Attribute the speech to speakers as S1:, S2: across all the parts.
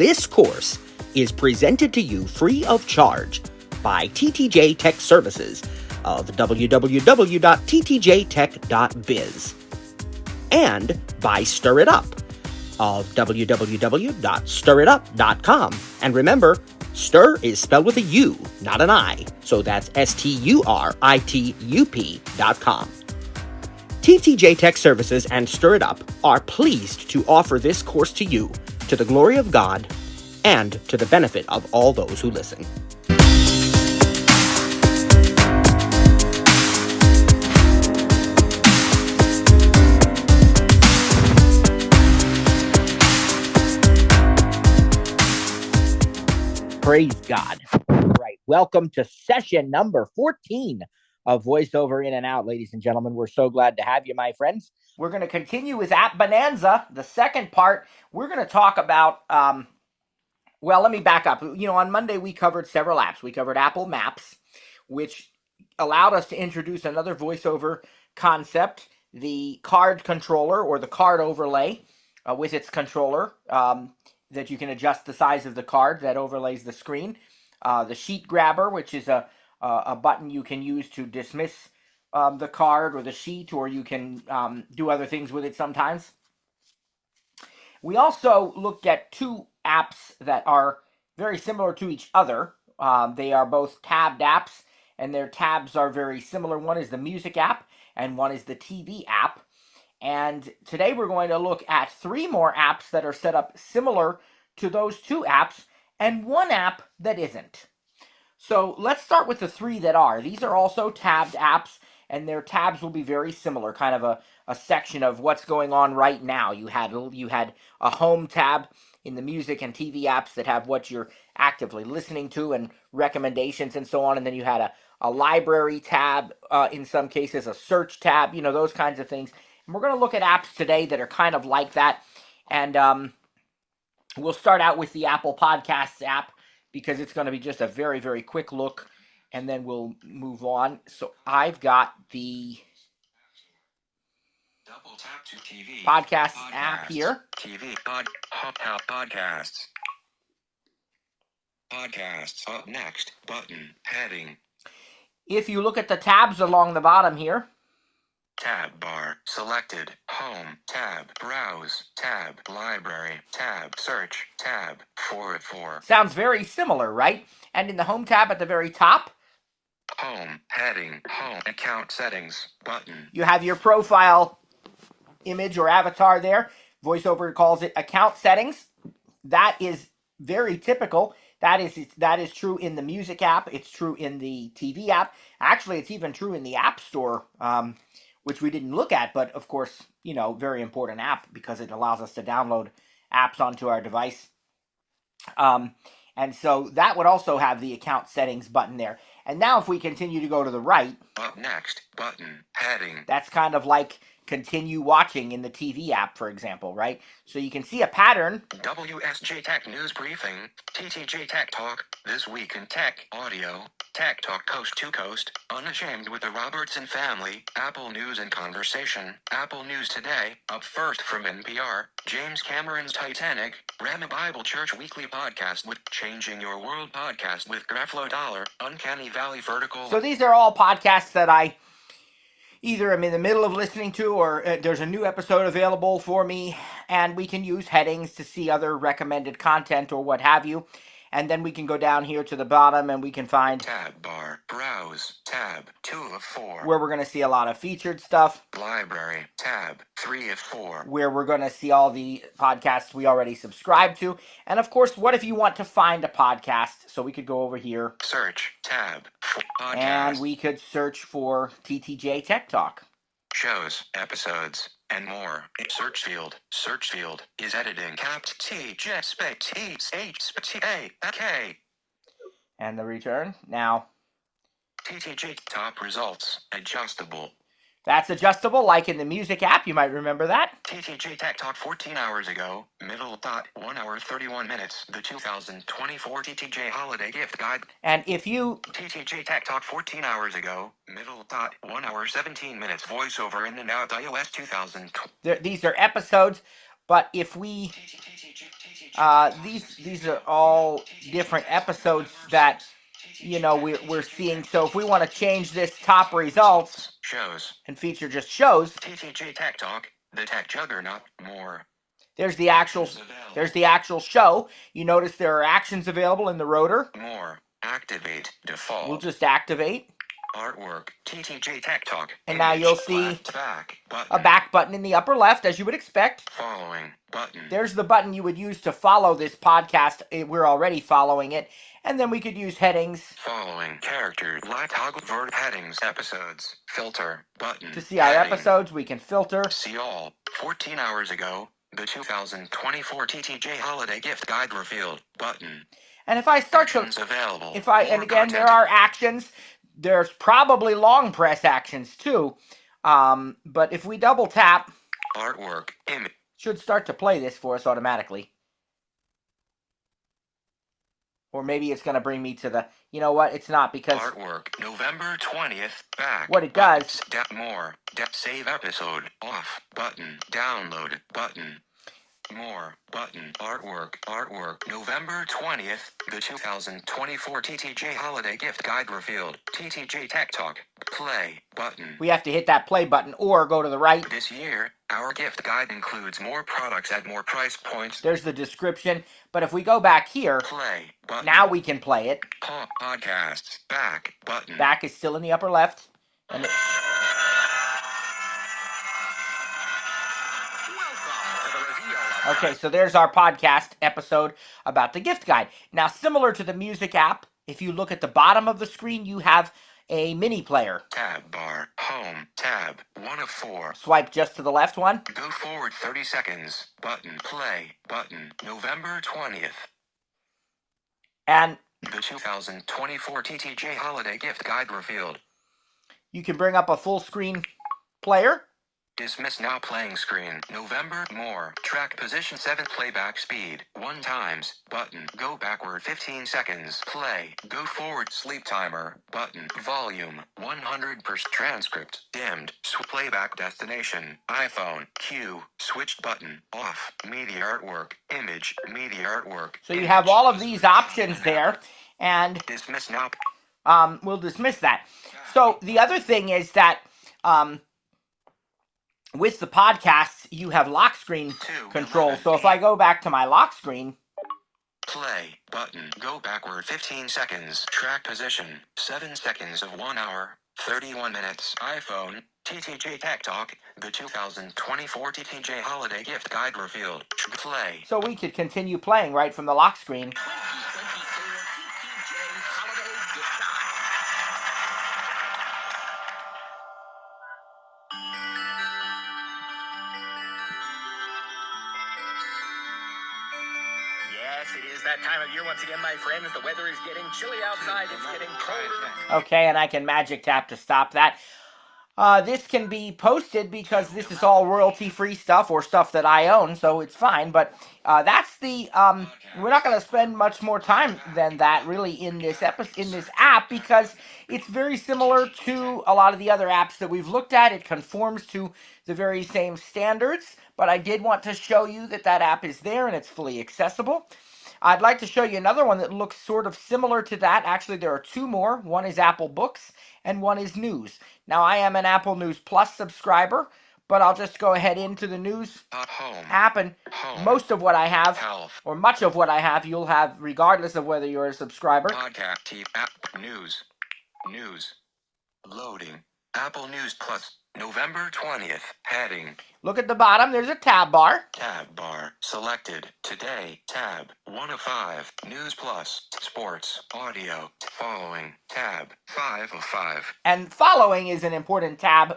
S1: This course is presented to you free of charge by TTJ Tech Services of www.ttjtech.biz and by Stir It Up of www.stiritup.com. And remember, stir is spelled with a U, not an I, so that's STURITUP.com. TTJ Tech Services and Stir It Up are pleased to offer this course to you to the glory of God and to the benefit of all those who listen. Praise God. Right. Welcome to session number 14 of Voiceover In and Out, ladies and gentlemen. We're so glad to have you, my friends. We're going to continue with App Bonanza. The second part, we're going to talk about, well, let me back up. On Monday we covered several apps. We covered Apple Maps, which allowed us to introduce another voiceover concept, the card controller or the card overlay with its controller. That you can adjust the size of the card that overlays the screen. The sheet grabber, which is a button you can use to dismiss the card or the sheet, or you can do other things with it sometimes. We also looked at two apps that are very similar to each other. They are both tabbed apps, and their tabs are very similar. One is the music app, and one is the TV app. And today we're going to look at three more apps that are set up similar to those two apps, and one app that isn't. So let's start with the three that are. These are also tabbed apps, and their tabs will be very similar, kind of a section of what's going on right now. You had a home tab in the music and TV apps that have what you're actively listening to and recommendations and so on, and then you had a library tab, in some cases a search tab, those kinds of things. And we're going to look at apps today that are kind of like that. And we'll start out with the Apple Podcasts app because it's going to be just a very, very quick look. And then we'll move on. So I've got the
S2: Double tap to TV.
S1: Podcast app here.
S2: TV. Podcasts. Podcasts. Up next. Button. Heading.
S1: If you look at the tabs along the bottom here.
S2: Tab bar. Selected. Home. Tab. Browse. Tab. Library. Tab. Search. Tab. 4 of 4.
S1: Sounds very similar, right? And in the Home tab at the very top.
S2: Home. Heading. Home. Account settings. Button.
S1: You have your profile image or avatar there. VoiceOver calls it account settings. That is very typical. That is true in the music app. It's true in the TV app. Actually, it's even true in the App Store, which we didn't look at, but of course, very important app because it allows us to download apps onto our device. And so that would also have the account settings button there. And now if we continue to go to the right.
S2: Up next, button, heading.
S1: That's kind of like continue watching in the TV app, for example, right? So you can see a pattern.
S2: WSJ Tech News Briefing, TTJ Tech Talk, This Week in Tech, Audio, Tech Talk Coast to Coast, Unashamed with the Robertson Family, Apple News and Conversation, Apple News Today, Up First from NPR, James Cameron's Titanic, Rama Bible Church Weekly Podcast with Changing Your World Podcast with Graflo Dollar, Uncanny Valley Vertical.
S1: So these are all podcasts that I either I'm in the middle of listening to or there's a new episode available for me, and we can use headings to see other recommended content or what have you. And then we can go down here to the bottom and we can find
S2: Tab bar, browse, tab, 2 of 4.
S1: Where we're going to see a lot of featured stuff.
S2: Library, tab, 3 of 4.
S1: Where we're going to see all the podcasts we already subscribe to. And of course, what if you want to find a podcast? So we could go over here.
S2: Search, tab, podcast.
S1: And we could search for TTJ Tech Talk.
S2: Shows, episodes, and more. Search field is editing capped T J space T H T A K.
S1: And the return now.
S2: TTJ top results adjustable.
S1: That's adjustable, like in the music app. You might remember that.
S2: TTJ Tech Talk 14 hours ago, middle dot, 1 hour 31 minutes. The 2024 TTJ Holiday Gift Guide.
S1: And if you...
S2: TTJ Tech Talk 14 hours ago, middle dot, 1 hour 17 minutes. Voiceover In and Out iOS 2020.
S1: These are episodes, But if we, these are all different episodes that, you know, we're seeing. So if we want to change this top results
S2: shows
S1: and feature just shows,
S2: TTJ Tech Talk, the tech juggernaut, more.
S1: There's the actual show. You notice there are actions available in the rotor.
S2: More. Activate. Default.
S1: We'll just activate.
S2: Artwork. TTJ Tech Talk.
S1: And now you'll see
S2: back
S1: a back button in the upper left, as you would expect.
S2: Following button.
S1: There's the button you would use to follow this podcast. We're already following it. And then we could use headings.
S2: Following characters. Light toggle vert headings. Episodes. Filter. Button.
S1: To see our episodes, we can filter.
S2: See all. 14 hours ago. The 2024 TTJ Holiday Gift Guide revealed. Button.
S1: And if I start
S2: actions to... available.
S1: And again, there are actions. There's probably long press actions too. But if we double tap...
S2: Artwork. Image.
S1: Should start to play this for us automatically. Or maybe it's going to bring me to the... You know what? It's not, because...
S2: Artwork. November 20th. Back.
S1: What it does...
S2: Step more. Save episode. Off. Button. Download. Button. More. Button. Artwork. Artwork. November 20th. The 2024 TTJ Holiday Gift Guide revealed. TTJ Tech Talk. Play. Button.
S1: We have to hit that play button or go to the right.
S2: This year, our gift guide includes more products at more price points.
S1: There's the description. But if we go back here,
S2: play button. Now
S1: we can play it.
S2: Podcasts. Back. Button.
S1: Back is still in the upper left. And okay, so there's our podcast episode about the gift guide. Now, similar to the music app, if you look at the bottom of the screen, you have a mini player.
S2: Tab bar. Home. Tab. 1 of 4.
S1: Swipe just to the left one.
S2: Go forward 30 seconds. Button. Play. Button. November 20th.
S1: And
S2: the 2024 TTJ Holiday Gift Guide revealed.
S1: You can bring up a full screen player.
S2: Dismiss now playing screen. November. More. Track position 7. Playback speed. 1 times. Button. Go backward 15 seconds. Play. Go forward. Sleep timer. Button. Volume. 100%. Transcript. Dimmed. Playback destination. iPhone. Q. Switched button. Off. Media artwork. Image. Media artwork.
S1: So you have all of these options there. And
S2: dismiss now.
S1: We'll dismiss that. So the other thing is that with the podcasts, you have lock screen control. So if I go back to my lock screen.
S2: Play button. Go backward 15 seconds. Track position. 7 seconds of 1 hour. 31 minutes. iPhone. TTJ Tech Talk. The 2024 TTJ Holiday Gift Guide revealed. Play.
S1: So we could continue playing right from the lock screen.
S2: That time of year once again, my friends. The weather is getting chilly outside. It's getting colder.
S1: Okay, and I can magic tap to stop that. This can be posted because this is all royalty-free stuff or stuff that I own, so it's fine. But that's the we're not going to spend much more time than that really in this app, because it's very similar to a lot of the other apps that we've looked at. It conforms to the very same standards, but I did want to show you that that app is there and it's fully accessible. I'd like to show you another one that looks sort of similar to that. Actually, there are 2 more. One is Apple Books and one is News. Now, I am an Apple News Plus subscriber, but I'll just go ahead into the News app, and most of what I have, or much of what I have, you'll have regardless of whether you're a subscriber.
S2: Podcast, app, News. Loading. Apple News Plus. November 20th. Heading.
S1: Look at the bottom. There's a tab bar.
S2: Tab bar. Selected. Today. Tab. 1 of 5. News Plus. Sports. Audio. Following. Tab. 5 of 5.
S1: And following is an important tab.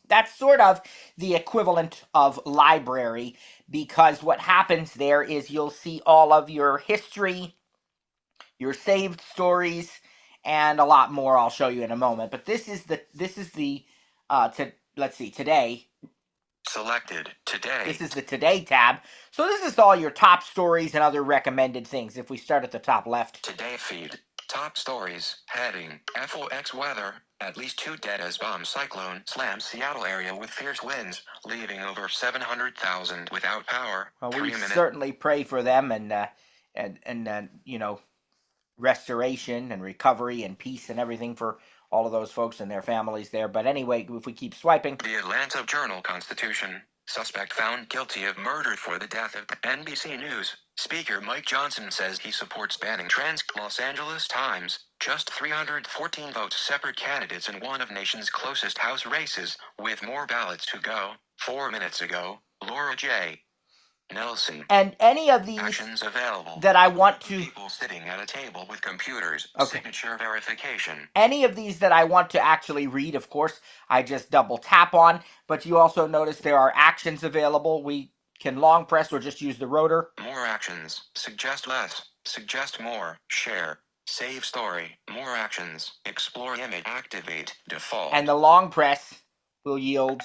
S1: That's sort of the equivalent of library, because what happens there is you'll see all of your history, your saved stories, and a lot more I'll show you in a moment. But this is the let's see, today.
S2: Selected. Today.
S1: This is the Today tab. So this is all your top stories and other recommended things. If we start at the top left.
S2: Today feed. Top stories. Heading. FOX weather. At least 2 dead as bomb cyclone slams Seattle area with fierce winds, leaving over 700,000 without power.
S1: Well, we certainly pray for them and you know, restoration and recovery and peace and everything for all of those folks and their families there. But anyway, if we keep swiping.
S2: The Atlanta Journal-Constitution. Suspect found guilty of murder for the death of NBC News. Speaker Mike Johnson says he supports banning trans. Los Angeles Times. Just 314 votes separate candidates in one of nation's closest House races, with more ballots to go. 4 minutes ago, Laura J. Nelson.
S1: And any of these
S2: actions available
S1: that I want to...
S2: people sitting at a table with computers.
S1: Okay.
S2: Signature verification.
S1: Any of these that I want to actually read, of course, I just double tap on. But you also notice there are actions available. We can long press or just use the rotor.
S2: More actions. Suggest less. Suggest more. Share. Save story. More actions. Explore image. Activate. Default.
S1: And the long press will yield...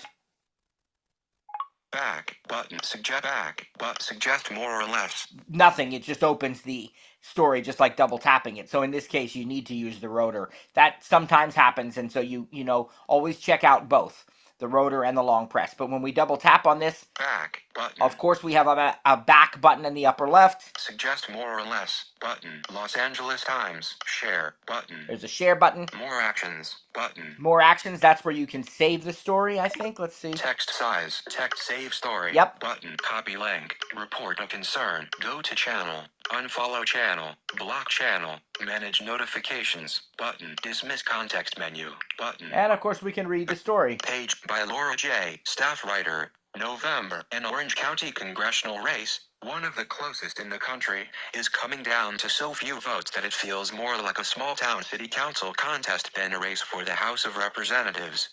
S2: Back button. Suggest back but suggest more or less.
S1: Nothing. It just opens the story just like double tapping it. So in this case, you need to use the rotor. That sometimes happens, and so you know, always check out both the rotor and the long press. But when we double tap on this,
S2: back button.
S1: Of course, we have a back button in the upper left.
S2: Suggest more or less button. Los Angeles Times. Share button.
S1: There's a share button.
S2: More actions button.
S1: More actions. That's where you can save the story, I think. Let's see.
S2: Text size. Text save story.
S1: Yep.
S2: Button. Copy link. Report a concern. Go to channel. Unfollow channel. Block channel. Manage notifications. Button. Dismiss context menu. Button.
S1: And of course we can read the story.
S2: Page by Laura J. Staff writer. November. An Orange County congressional race, one of the closest in the country, is coming down to so few votes that it feels more like a small-town city council contest than a race for the House of Representatives.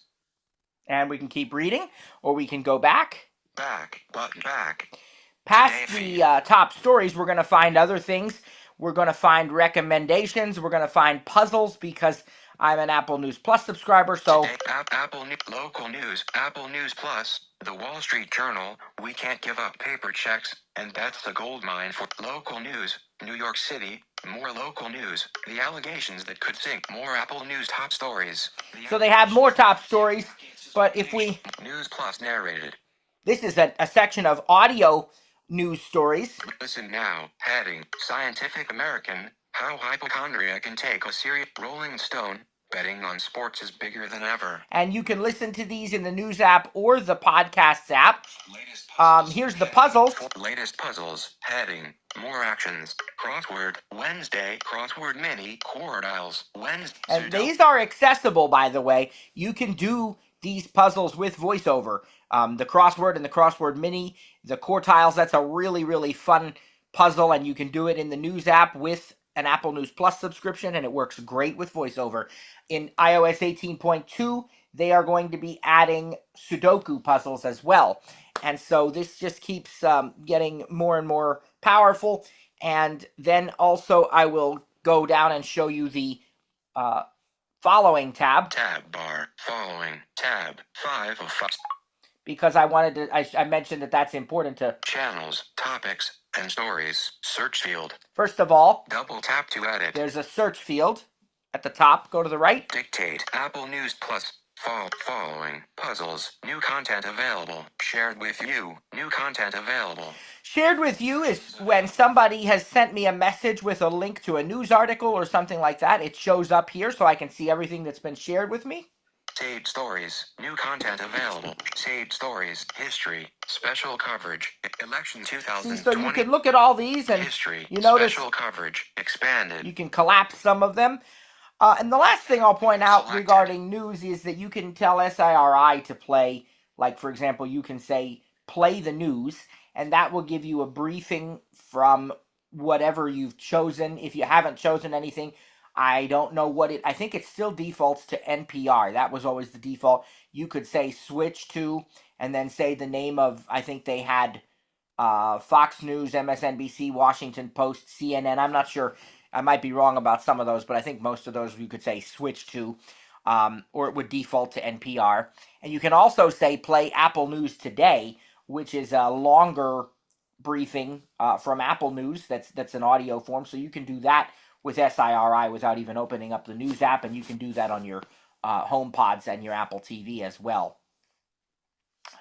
S1: And we can keep reading, or we can go back.
S2: Back. Button. Back.
S1: Past the top stories, we're going to find other things. We're going to find recommendations. We're going to find puzzles because I'm an Apple News Plus subscriber, so...
S2: Today, Apple Local News, Apple News Plus, The Wall Street Journal, we can't give up paper checks, and that's the gold mine for local news. New York City, more local news. The allegations that could sink. More Apple News top stories.
S1: So they have more top stories, but if we...
S2: News Plus narrated.
S1: This is a section of audio news stories.
S2: Listen now. Heading, Scientific American, how hypochondria can take a serious. Rolling Stone, betting on sports is bigger than ever.
S1: And you can listen to these in the news app or the podcasts app. Here's the puzzles.
S2: Latest puzzles. Heading, more actions. Crossword, Wednesday. Crossword mini. Quartiles, Wednesday.
S1: And these are accessible, by the way. You can do these puzzles with VoiceOver. The crossword and the crossword mini, the quartiles, that's a really, really fun puzzle, and you can do it in the news app with an Apple News Plus subscription, and it works great with VoiceOver. In iOS 18.2, they are going to be adding Sudoku puzzles as well. And so this just keeps getting more and more powerful. And then also I will go down and show you the following tab.
S2: Tab bar, following, tab, 5 of 5.
S1: Because I wanted to, I mentioned that that's important to...
S2: Channels, topics, and stories. Search field.
S1: First of all,
S2: double tap to edit.
S1: There's a search field at the top. Go to the right.
S2: Dictate. Apple News Plus. Following. Puzzles. New content available. Shared with you. New content available.
S1: Shared with you is when somebody has sent me a message with a link to a news article or something like that. It shows up here so I can see everything that's been shared with me.
S2: Saved stories. New content available. Saved stories. History. Special coverage. Election 2020.
S1: See, so you can look at all these and
S2: history.
S1: You notice
S2: special coverage. Expanded.
S1: You can collapse some of them. And the last thing I'll point out
S2: Selected.
S1: regarding news is that you can tell SIRI to play, like, for example, you can say, play the news, and that will give you a briefing from whatever you've chosen. If you haven't chosen anything, I don't know what I think it still defaults to NPR. That was always the default. You could say switch to, and then say the name of, I think they had Fox News, MSNBC, Washington Post, CNN. I'm not sure. I might be wrong about some of those, but I think most of those you could say switch to, or it would default to NPR. And you can also say play Apple News Today, which is a longer briefing from Apple News. That's an audio form, so you can do that with SIRI without even opening up the news app, and you can do that on your HomePods and your Apple TV as well.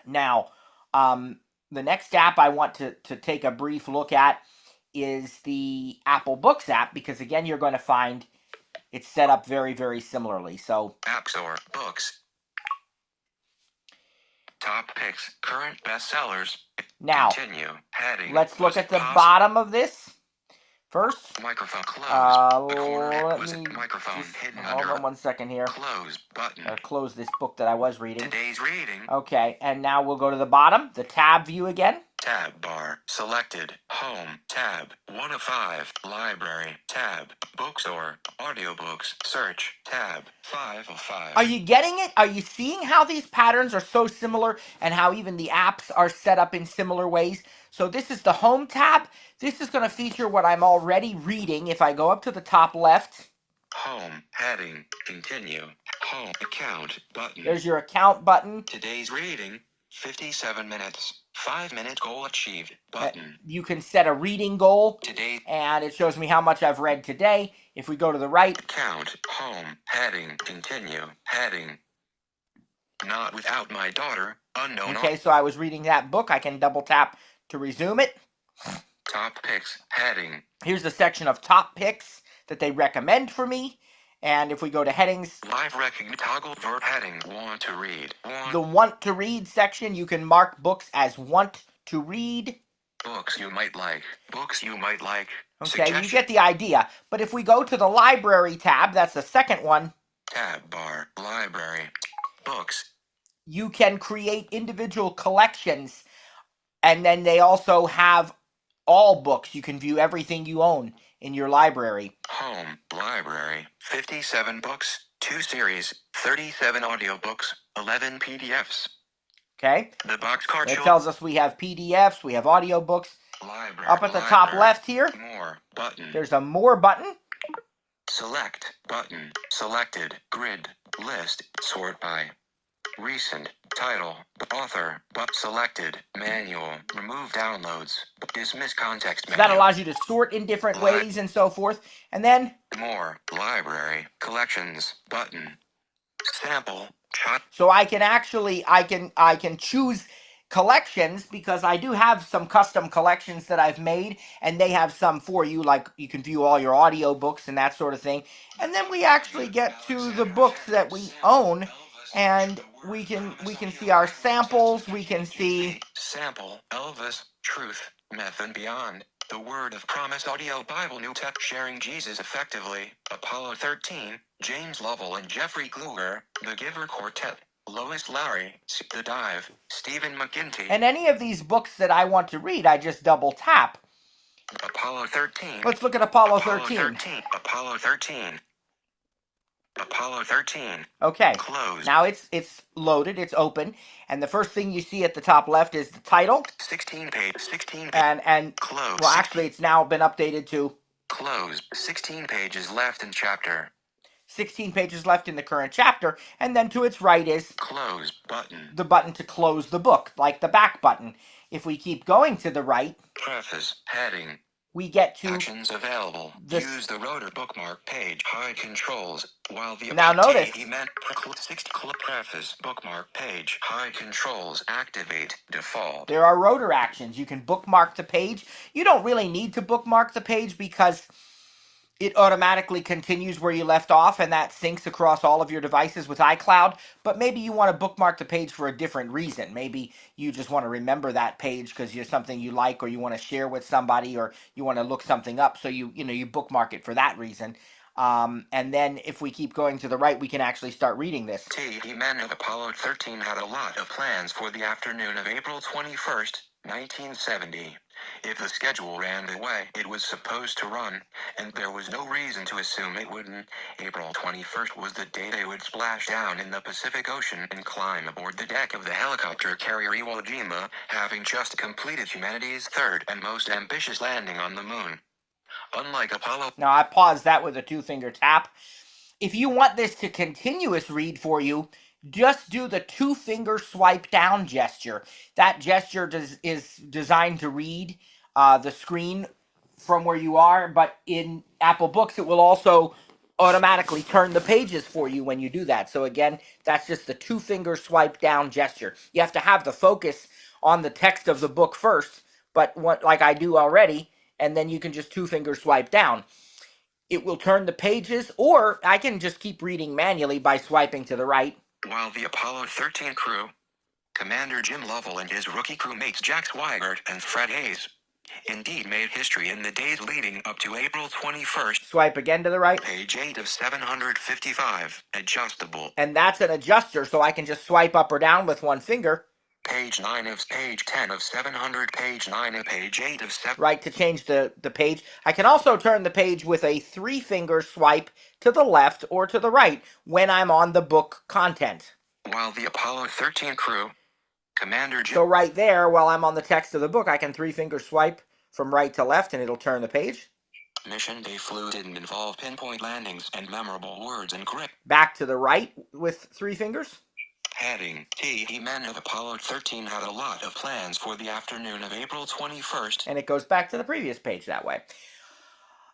S1: Now, the next app I want to take a brief look at is the Apple Books app, because again, you're going to find it's set up very, very similarly. So,
S2: App Store, Books, Top Picks, Current Bestsellers.
S1: Now,
S2: Continue. Heading.
S1: let's look at the bottom of this first.
S2: Microphone closed.
S1: Let me
S2: microphone
S1: just
S2: hidden
S1: hold
S2: under
S1: on one second here.
S2: Close button.
S1: Close this book that I was reading.
S2: Today's reading.
S1: Okay, and now we'll go to the bottom, the tab view again.
S2: Tab bar selected. Home tab 1 of 5. Library tab. Bookstore audiobooks search tab 5 of 5.
S1: Are you getting it? Are you seeing how these patterns are so similar and how even the apps are set up in similar ways? So this is the home tab. This is going to feature what I'm already reading. If I go up to the top left.
S2: Home heading continue. Home account button.
S1: There's your account button.
S2: Today's reading 57 minutes. 5-minute goal achieved button.
S1: You can set a reading goal
S2: today,
S1: and it shows me how much I've read today. If we go to the right,
S2: count home heading continue heading. Not without my daughter. Unknown.
S1: Okay, so I was reading that book. I can double tap to resume it.
S2: Top picks heading.
S1: Here's the section of top picks that they recommend for me. And if we go to headings,
S2: live recognition toggle verb heading want to read.
S1: The want to read section, you can mark books as want to read.
S2: Books you might like. Books you might like.
S1: Okay, you get the idea. But if we go to the library tab, that's the second one.
S2: Tab bar, library, books.
S1: You can create individual collections. And then they also have all books. You can view everything you own in your library.
S2: Home, library, 57 books, 2 series, 37 audiobooks, 11 PDFs.
S1: Okay.
S2: The box card
S1: it tells us we have PDFs, we have audiobooks.
S2: Library,
S1: up at the top left here,
S2: more button.
S1: There's a more button.
S2: Select button, selected, grid, list, sort by. Recent, title, author, but selected, manual, remove downloads, dismiss context menu.
S1: So that allows you to sort in different ways and so forth. And then
S2: more, library, collections, button, sample, shot.
S1: So I can actually, I can choose collections because I do have some custom collections that I've made, and they have some for you, like you can view all your audiobooks and that sort of thing. And then we actually get to the books that we own, and we can see our samples, we can see
S2: sample, Elvis, Truth, Myth and Beyond, The Word of Promise Audio Bible New Tech Sharing Jesus Effectively, Apollo 13, James Lovell and Jeffrey Kluger, The Giver Quartet, Lois Lowry, The Dive, Stephen McGinty.
S1: And any of these books that I want to read, I just double tap.
S2: Apollo 13.
S1: Let's look at Apollo 13.
S2: Apollo 13. Apollo 13.
S1: Okay.
S2: Closed.
S1: Now it's loaded, it's open, and the first thing you see at the top left is the title.
S2: 16 page.
S1: And
S2: close.
S1: Well, actually, it's now been updated to
S2: close. 16 pages left in chapter.
S1: 16 pages left in the current chapter, and then to its right is
S2: close button.
S1: The button to close the book, like the back button. If we keep going to the right,
S2: preface heading.
S1: We get to
S2: actions available. Use the rotor bookmark page. Hide controls. While the
S1: now notice.
S2: Preface bookmark page. Hide controls. Activate default.
S1: There are rotor actions. You can bookmark the page. You don't really need to bookmark the page because it automatically continues where you left off, and that syncs across all of your devices with iCloud. But maybe you want to bookmark the page for a different reason. Maybe you just want to remember that page because you're something you like, or you want to share with somebody, or you want to look something up. So you bookmark it for that reason. And then if we keep going to the right, we can actually start reading this.
S2: The men of Apollo 13 had a lot of plans for the afternoon of April 21st, 1970. If the schedule ran the way it was supposed to run, and there was no reason to assume it wouldn't, April 21st was the day they would splash down in the Pacific Ocean and climb aboard the deck of the helicopter carrier Iwo Jima, having just completed humanity's third and most ambitious landing on the moon. Unlike Apollo...
S1: Now, I paused that with a 2-finger tap. If you want this to continuous read for you, just do the 2-finger swipe down gesture. That gesture is designed to read the screen from where you are, but in Apple Books, it will also automatically turn the pages for you when you do that. So again, that's just the 2-finger swipe down gesture. You have to have the focus on the text of the book first, but like I do already, and then you can just 2-finger swipe down. It will turn the pages, or I can just keep reading manually by swiping to the right.
S2: While the Apollo 13 crew, Commander Jim Lovell and his rookie crewmates Jack Swigert and Fred Hayes, indeed made history in the days leading up to April 21st.
S1: Swipe again to the right.
S2: Page 8 of 755, adjustable.
S1: And that's an adjuster, so I can just swipe up or down with 1 finger.
S2: Page 9 of page 10 of 700, page 9 of page 8 of 7.
S1: Right, to change the page. I can also turn the page with a 3-finger swipe to the left or to the right when I'm on the book content.
S2: While the Apollo 13 crew, Commander Jim...
S1: So right there, while I'm on the text of the book, I can 3-finger swipe from right to left and it'll turn the page.
S2: Mission day flew didn't involve pinpoint landings and memorable words and grip.
S1: Back to the right with 3 fingers.
S2: Heading, the men of Apollo 13 had a lot of plans for the afternoon of April 21st.
S1: And it goes back to the previous page that way.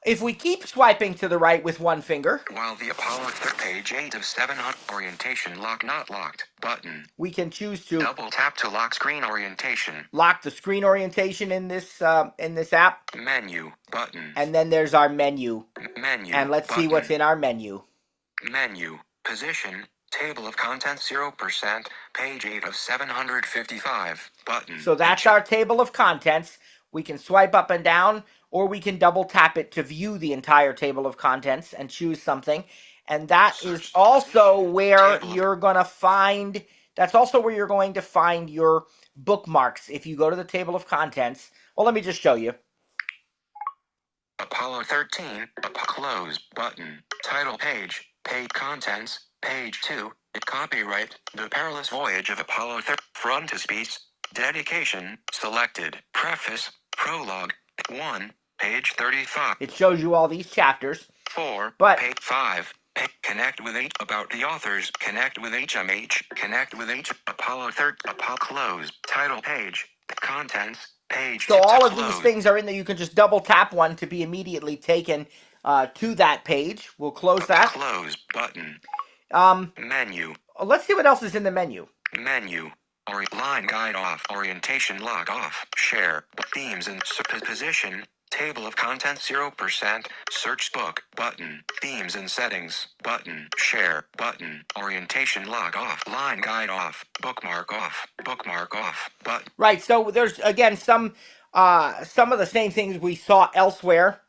S1: If we keep swiping to the right with 1 finger...
S2: While the Apollo page 8 of 700, orientation lock not locked, button.
S1: We can choose to...
S2: Double tap to lock screen orientation.
S1: Lock the screen orientation in this app.
S2: Menu, button.
S1: And then there's our menu.
S2: Menu,
S1: and let's see what's in our menu.
S2: Menu, position, table of contents 0%, page 8 of 755, button.
S1: So that's our table of contents. We can swipe up and down, or we can double tap it to view the entire table of contents and choose something. And that is also where you're going to find, that's also where you're going to find your bookmarks. If you go to the table of contents, well, let me just show you.
S2: Apollo 13, close, button, title page, page contents, page 2, copyright, The Perilous Voyage of Apollo 13, frontispiece, dedication, selected, preface, prologue, 1, page 35.
S1: It shows you all these chapters.
S2: 4,
S1: but
S2: page 5, connect with H, about the authors, connect with HMH, connect with H, Apollo 13, Apollo, close, title page, contents, page.
S1: So all of these things are in there. You can just double tap one to be immediately taken to that page. We'll close that.
S2: Close button. Menu.
S1: Let's see what else is in the menu.
S2: Menu. Line guide off. Orientation lock off. Share. Themes and position. Table of contents 0%. Search book button. Themes and settings button. Share button. Orientation lock off. Line guide off. Bookmark off. Bookmark off. Button.
S1: Right. So there's again some of the same things we saw elsewhere.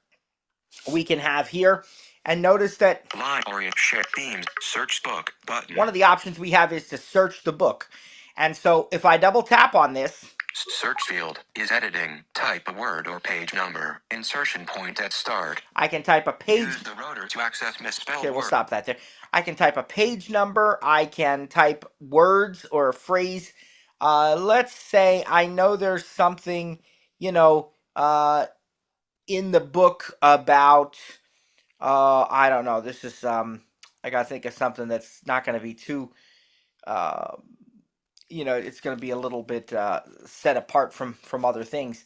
S1: We can have here. And notice that
S2: line orient share themes search book button.
S1: One of the options we have is to search the book. And so if I double tap on this,
S2: search field is editing. Type a word or page number. Insertion point at start.
S1: I can type a page.
S2: Use the rotor to access misspelled
S1: Okay, we'll
S2: word.
S1: stop that there. I can type a page number. I can type words or a phrase. Let's say I know there's something, in the book about, I don't know. This is, I got to think of something that's not going to be too, it's going to be a little bit set apart from other things.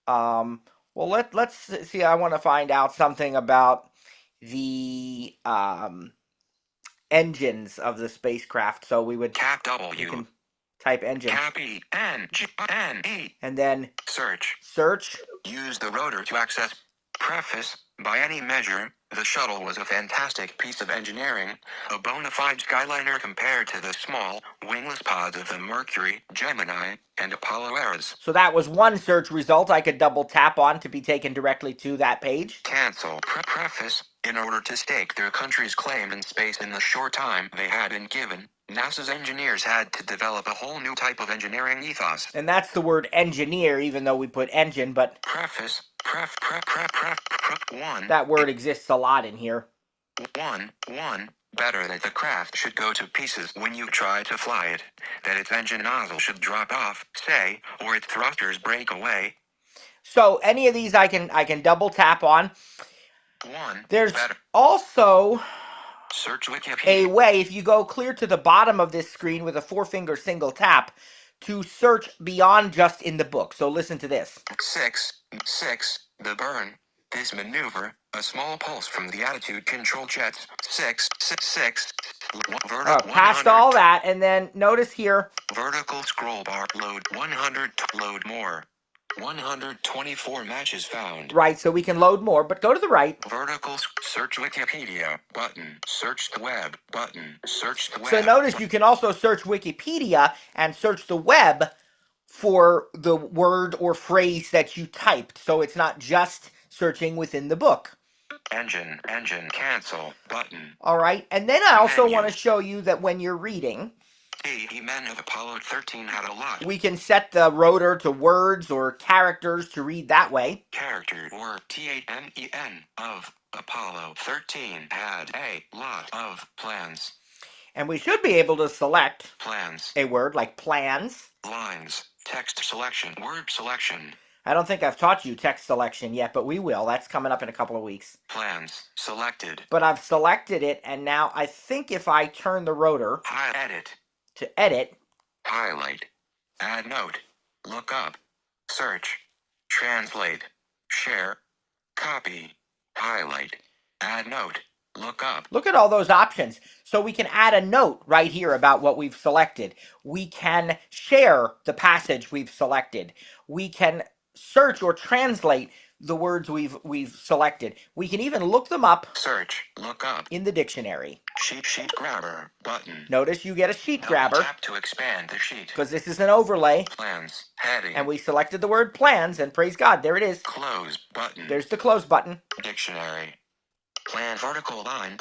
S1: Well, let's see. I want to find out something about the engines of the spacecraft. So we would
S2: Cap W.
S1: You can type engine.
S2: Cap E N G N E.
S1: And then
S2: search.
S1: Search.
S2: Use the rotor to access. Preface. By any measure, the shuttle was a fantastic piece of engineering, a bona fide skyliner compared to the small, wingless pods of the Mercury, Gemini, and Apollo eras. So that was one search result I could double tap on to be taken directly to that page. Cancel. Preface. In order to stake their country's claim in space in the short time they had been given, NASA's engineers had to develop a whole new type of engineering ethos. And that's the word engineer, even though we put engine, but... Preface. That word exists a lot in here. One. Better that the craft should go to pieces when you try to fly it. That its engine nozzle should drop off, say, or its thrusters break away. So any of these I can double tap on. There's also search Wikipedia. A way, if you go clear to the bottom of this screen with a 4-finger single tap, to search beyond just in the book. So listen to this. 6. The burn. This maneuver, a small pulse from the attitude control jets, 666,
S1: Past all that, and then notice here.
S2: Vertical scroll bar, load 100, load more. 124 matches found.
S1: Right, so we can load more, but go to the right.
S2: Vertical search Wikipedia button, search the web button, search the web.
S1: So notice you can also search Wikipedia and search the web for the word or phrase that you typed. So it's not just searching within the book.
S2: Engine cancel button.
S1: All right, and then I also want to show you that when you're reading,
S2: the men of Apollo 13 had a lot.
S1: We can set the rotor to words or characters to read that way.
S2: Character or TAMEN of Apollo 13 had a lot of plans.
S1: And we should be able to select
S2: plans,
S1: a word like plans.
S2: Lines, text selection, word selection.
S1: I don't think I've taught you text selection yet, but we will. That's coming up in a couple of weeks.
S2: Plans, selected.
S1: But I've selected it, and now I think if I turn the rotor to edit,
S2: highlight, add note, look up, search, translate, share, copy, highlight, add note, look up.
S1: Look at all those options. So we can add a note right here about what we've selected. We can share the passage we've selected. We can search or translate the words we've selected. We can even look them up.
S2: Search, look up.
S1: In the dictionary.
S2: Sheet grabber button.
S1: Notice you get a sheet grabber.
S2: Tap to expand the sheet.
S1: Because this is an overlay.
S2: Plans, heading.
S1: And we selected the word plans, and praise God, there it is.
S2: Close button.
S1: There's the close button.
S2: Dictionary. Plan vertical line,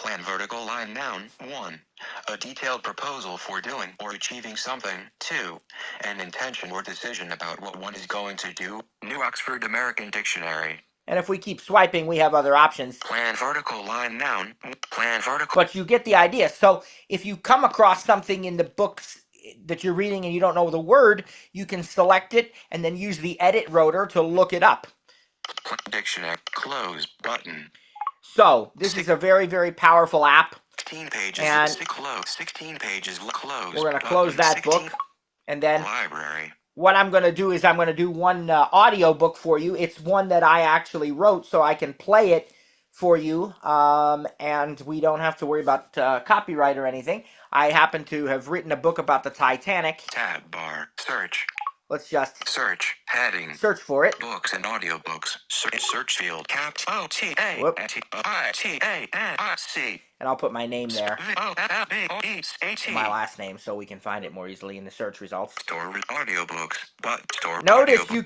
S2: noun. 1. A detailed proposal for doing or achieving something. 2. An intention or decision about what one is going to do. New Oxford American Dictionary.
S1: And if we keep swiping, we have other options.
S2: Plan vertical line, noun. Plan vertical.
S1: But you get the idea. So if you come across something in the books that you're reading and you don't know the word, you can select it and then use the edit rotor to look it up.
S2: Dictionary. Close button.
S1: So this is a very, very powerful app.
S2: 16 pages.
S1: And
S2: 16 pages. Close.
S1: We're going to close that book. And then
S2: library.
S1: What I'm going to do is I'm going to do one audio book for you. It's one that I actually wrote, so I can play it for you. And we don't have to worry about copyright or anything. I happen to have written a book about the Titanic.
S2: Tab bar. Search.
S1: Let's just
S2: search heading.
S1: Search for it.
S2: Books and audiobooks. Search field. Caps O-T-A-T-I-T-A-N-I-C.
S1: And I'll put my name there. My last name, so we can find it more easily in the search results.
S2: Store audiobooks. Store.
S1: Notice you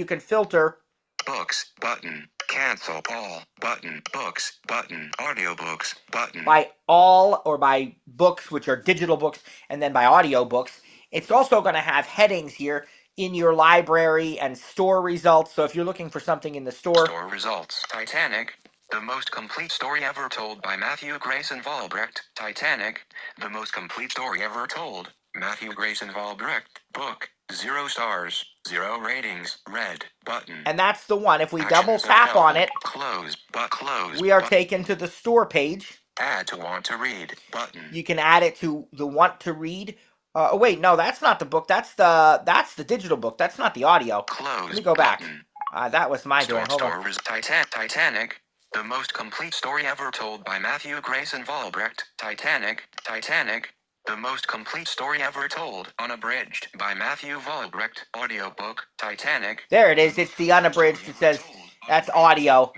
S1: can filter.
S2: Books button. Cancel all button. Books button. Audiobooks button.
S1: By all or by books, which are digital books, and then by audiobooks. It's also going to have headings here in your library and store results. So if you're looking for something in the store.
S2: Store results. Titanic, the most complete story ever told by Matthew Grayson Walbrecht. Titanic, the most complete story ever told. Matthew Grayson Walbrecht. Book. 0 stars. 0 ratings. Red button.
S1: And that's the one. If we double tap on it.
S2: Close. We
S1: are taken to the store page.
S2: Add to want to read button.
S1: You can add it to the want to read. Oh wait, no, that's not the book. That's the digital book. That's not the audio.
S2: Close.
S1: Let me go back. That was my doing. Hold on.
S2: Titanic, the most complete story ever told by Matthew Grayson Walbrecht. Titanic, the most complete story ever told. Unabridged by Matthew Walbrecht. Audiobook. Titanic.
S1: There it is. It's the unabridged. It says that's audio.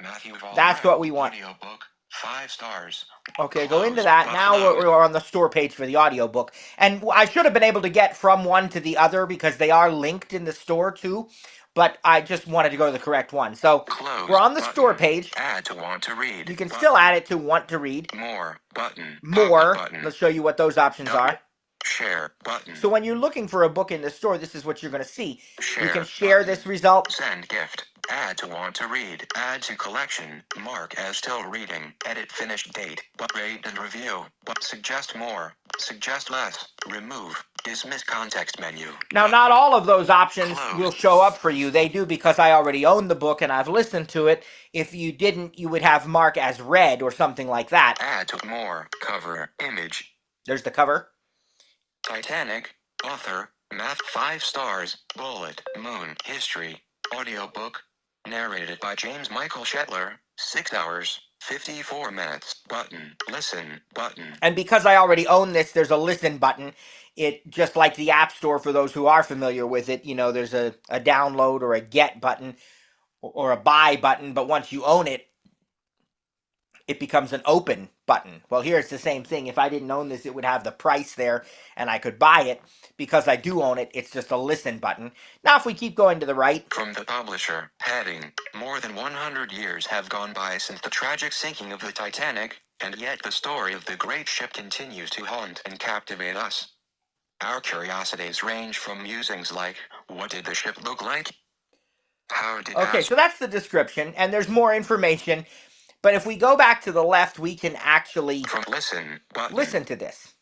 S1: That's what we want.
S2: Audiobook. 5 stars.
S1: Okay, go into that. Now we're on the store page for the audiobook. And I should have been able to get from one to the other because they are linked in the store too. But I just wanted to go to the correct one. So we're on the store page.
S2: Add to want to read.
S1: You can still add it to want to read.
S2: More button.
S1: More. Let's show you what those options are.
S2: Share button.
S1: So when you're looking for a book in the store, this is what you're going to see. You can share this result.
S2: Send gift. Add to want to read. Add to collection. Mark as still reading. Edit finished date. But rate and review. But suggest more. Suggest less. Remove. Dismiss context menu.
S1: Now, not all of those options will show up for you. They do because I already own the book and I've listened to it. If you didn't, you would have mark as read or something like that.
S2: Add to more. Cover. Image.
S1: There's the cover.
S2: Titanic. Author. Math 5 stars. Bullet. Moon. History. Audiobook. Narrated by James Michael Shetler. 6 hours, 54 minutes. Button. Listen. Button.
S1: And because I already own this, there's a listen button. It just like the App Store, for those who are familiar with it, there's a download or a get button or a buy button. But once you own it, it becomes an open button. Well, here it's the same thing. If I didn't own this, it would have the price there and I could buy it. Because I do own it, it's just a listen button. Now, if we keep going to the right.
S2: From the publisher, heading, more than 100 years have gone by since the tragic sinking of the Titanic, and yet the story of the great ship continues to haunt and captivate us. Our curiosities range from musings like, what did the ship look like? How did
S1: Okay, so that's the description, and there's more information. But if we go back to the left, we can actually
S2: listen
S1: to this.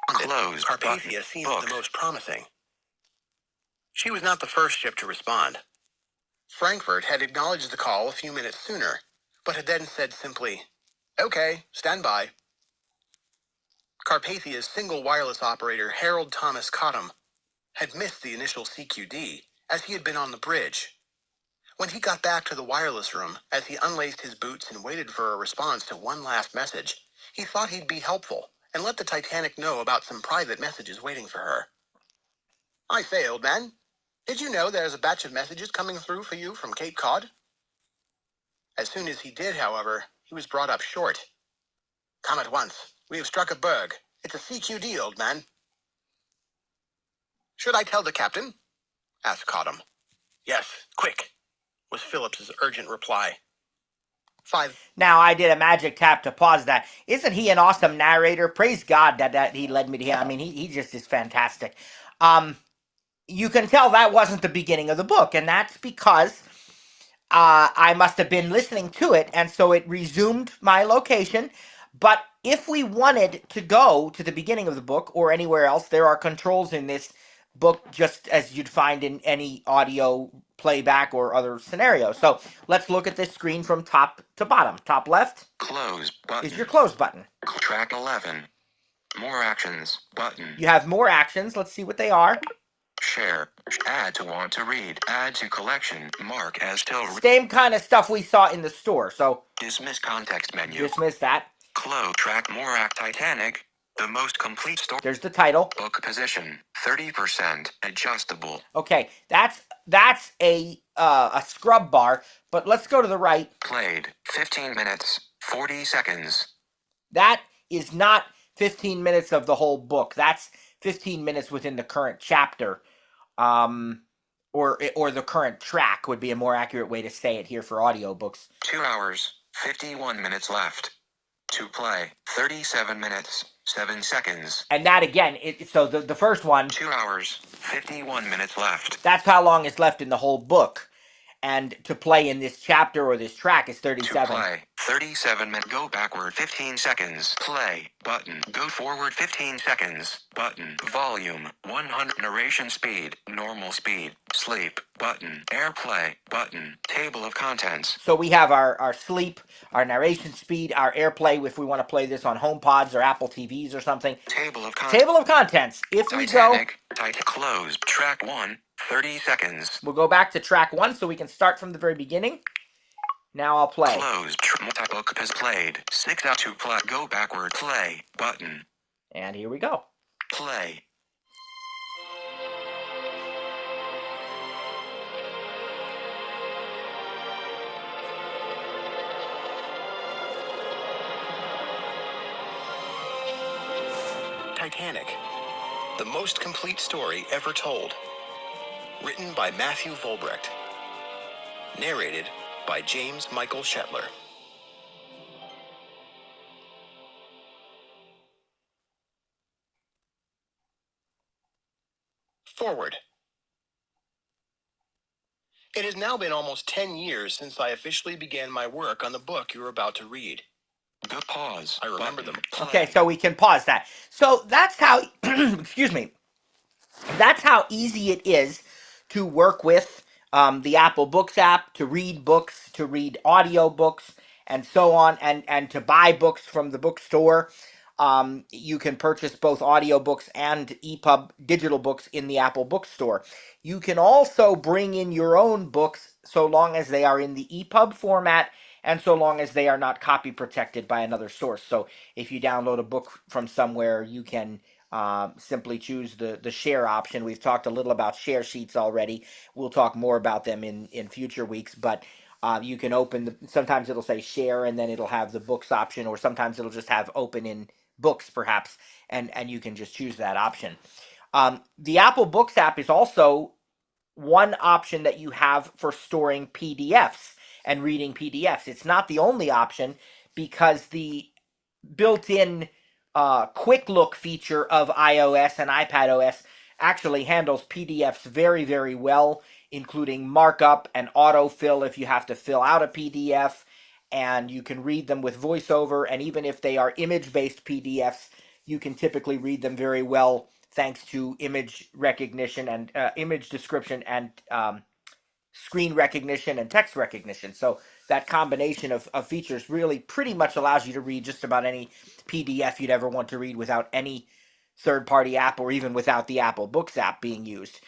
S2: Close
S3: Carpathia seemed the most promising. She was not the first ship to respond. Frankfurt had acknowledged the call a few minutes sooner, but had then said simply, "Okay, stand by." Carpathia's single wireless operator, Harold Thomas Cottam, had missed the initial CQD as he had been on the bridge. When he got back to the wireless room, as he unlaced his boots and waited for a response to one last message, he thought he'd be helpful and let the Titanic know about some private messages waiting for her. "I say, old man, did you know there's a batch of messages coming through for you from Cape Cod?" As soon as he did, however, he was brought up short. "Come at once. We have struck a berg. It's a CQD, old man." "Should I tell the captain?" asked Cottam. "Yes, quick," was Phillips's urgent reply. 5.
S1: Now, I did a magic tap to pause that. Isn't he an awesome narrator? Praise God that he led me to him. I mean, he just is fantastic. You can tell that wasn't the beginning of the book, and that's because I must have been listening to it, and so it resumed my location. But if we wanted to go to the beginning of the book or anywhere else, there are controls in this book just as you'd find in any audio playback or other scenario. So let's look at this screen from top to bottom. Top left
S2: Close button
S1: is your close button.
S2: Track 11. More actions button.
S1: You have more actions. Let's see what they are.
S2: Share. Add to want to read. Add to collection. Mark as still.
S1: Same kind of stuff we saw in the store. So
S2: Dismiss context menu.
S1: dismiss that.
S2: Close track more act Titanic. The most complete story.
S1: There's the title.
S2: Book position 30% adjustable.
S1: Okay, that's a scrub bar, but let's go to the right.
S2: Played 15 minutes 40 seconds.
S1: That is not 15 minutes of the whole book. That's 15 minutes within the current chapter. Or the current track would be a more accurate way to say it here for audiobooks.
S2: 2 hours 51 minutes left. To play 37 minutes 7 seconds.
S1: And that again, so the first one,
S2: 2 hours 51 minutes left.
S1: That's how long is left in the whole book. And to play in this chapter or this track is 37.
S2: To play 37 minutes. Go backward 15 seconds. Play button. Go forward 15 seconds. Button. Volume 100. Narration speed. Normal speed. Sleep button. Airplay button. Table of contents.
S1: So we have our sleep, our narration speed, our airplay if we want to play this on HomePods or Apple TVs or something.
S2: Table of contents.
S1: Table of contents. If
S2: Titanic, close. Track 1. 30 seconds.
S1: We'll go back to track 1 so we can start from the very beginning. Now I'll play.
S2: Close. Book has played. 6 out to play. Go backward. Play button.
S1: And here we go.
S2: Play.
S3: Titanic, the most complete story ever told. Written by Matthew Volbrecht. Narrated by James Michael Shetler. Forward. It has now been almost 10 years since I officially began my work on the book you're about to read.
S2: Go pause.
S3: I remember them.
S1: Okay, so we can pause that. So that's how, excuse me, that's how easy it is to work with the Apple Books app, to read books, to read audio books, and so on, and to buy books from the bookstore. You can purchase both audiobooks and EPUB digital books in the Apple Bookstore. You can also bring in your own books so long as they are in the EPUB format and so long as they are not copy protected by another source. So if you download a book from somewhere, you can simply choose the share option. We've talked a little about share sheets already. We'll talk more about them in future weeks, but you can open sometimes it'll say share and then it'll have the books option, or sometimes it'll just have open in books perhaps, and you can just choose that option. The Apple Books app is also one option that you have for storing PDFs and reading PDFs. It's not the only option, because the built-in quick look feature of iOS and iPadOS actually handles PDFs very, very well, including markup and autofill if you have to fill out a PDF, and you can read them with VoiceOver, and even if they are image-based PDFs, you can typically read them very well thanks to image recognition and image description and screen recognition and text recognition. So that combination of features really pretty much allows you to read just about any PDF you'd ever want to read without any third-party app, or even without the Apple Books app being used.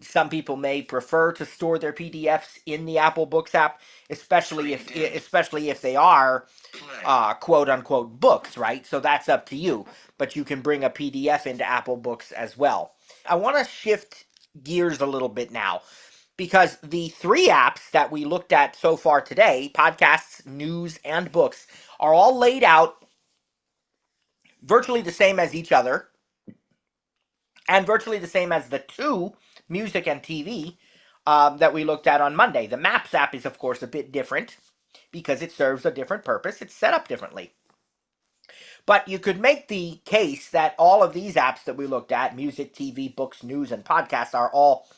S1: Some people may prefer to store their PDFs in the Apple Books app, especially if they are quote unquote books, right? So that's up to you. But you can bring a PDF into Apple Books as well. I want to shift gears a little bit now, because the three apps that we looked at so far today, podcasts, news, and books, are all laid out virtually the same as each other, and virtually the same as the two, music and TV, that we looked at on Monday. The Maps app is, of course, a bit different because it serves a different purpose. It's set up differently. But you could make the case that all of these apps that we looked at, music, TV, books, news, and podcasts, are all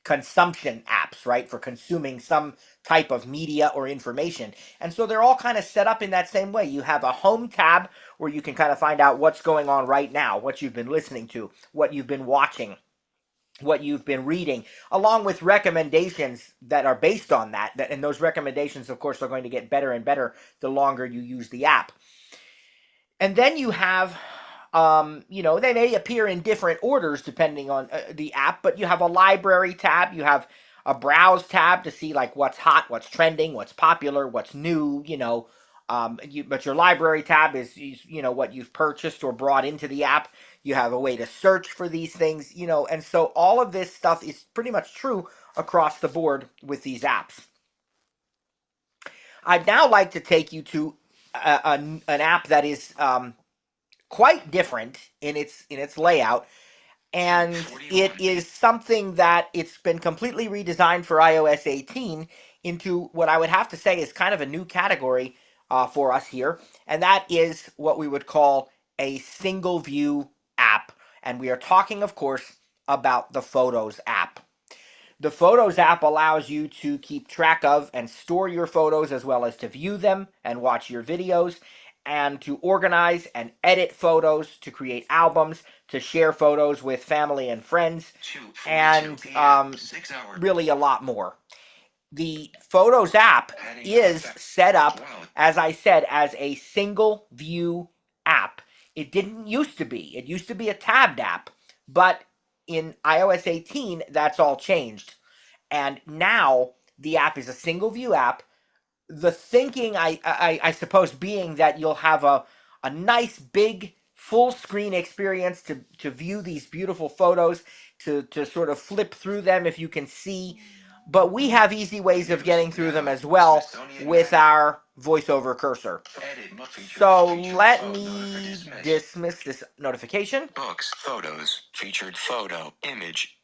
S1: consumption apps, right, for consuming some type of media or information. And so they're all kind of set up in that same way. You have a home tab where you can kind of find out what's going on right now, what you've been listening to, what you've been watching, what you've been reading, along with recommendations that are based on that. And those recommendations, of course, are going to get better and better the longer you use the app. And then you have, they may appear in different orders depending on the app, but you have a library tab, you have a browse tab to see like what's hot, what's trending, what's popular, what's new, but your library tab is what you've purchased or brought into the app. You have a way to search for these things, and so all of this stuff is pretty much true across the board with these apps. I'd now like to take you to an app that is quite different in its layout, and it is something that it's been completely redesigned for iOS 18 into what I would have to say is kind of a new category for us here, and that is what we would call a single view app. And we are talking, of course, about the Photos app. The Photos app allows you to keep track of and store your photos, as well as to view them and watch your videos, and to organize and edit photos, to create albums, to share photos with family and friends, and really a lot more. The Photos app is set up, as I said, as a single view app. It didn't used to be. It used to be a tabbed app, but in iOS 18, that's all changed. And now the app is a single view app. The thinking, I suppose, being that you'll have a nice big full screen experience to view these beautiful photos, to sort of flip through them if you can see. But we have easy ways of getting through them as well with our VoiceOver cursor. So let me dismiss this notification.
S2: Books, photos, featured photo, image.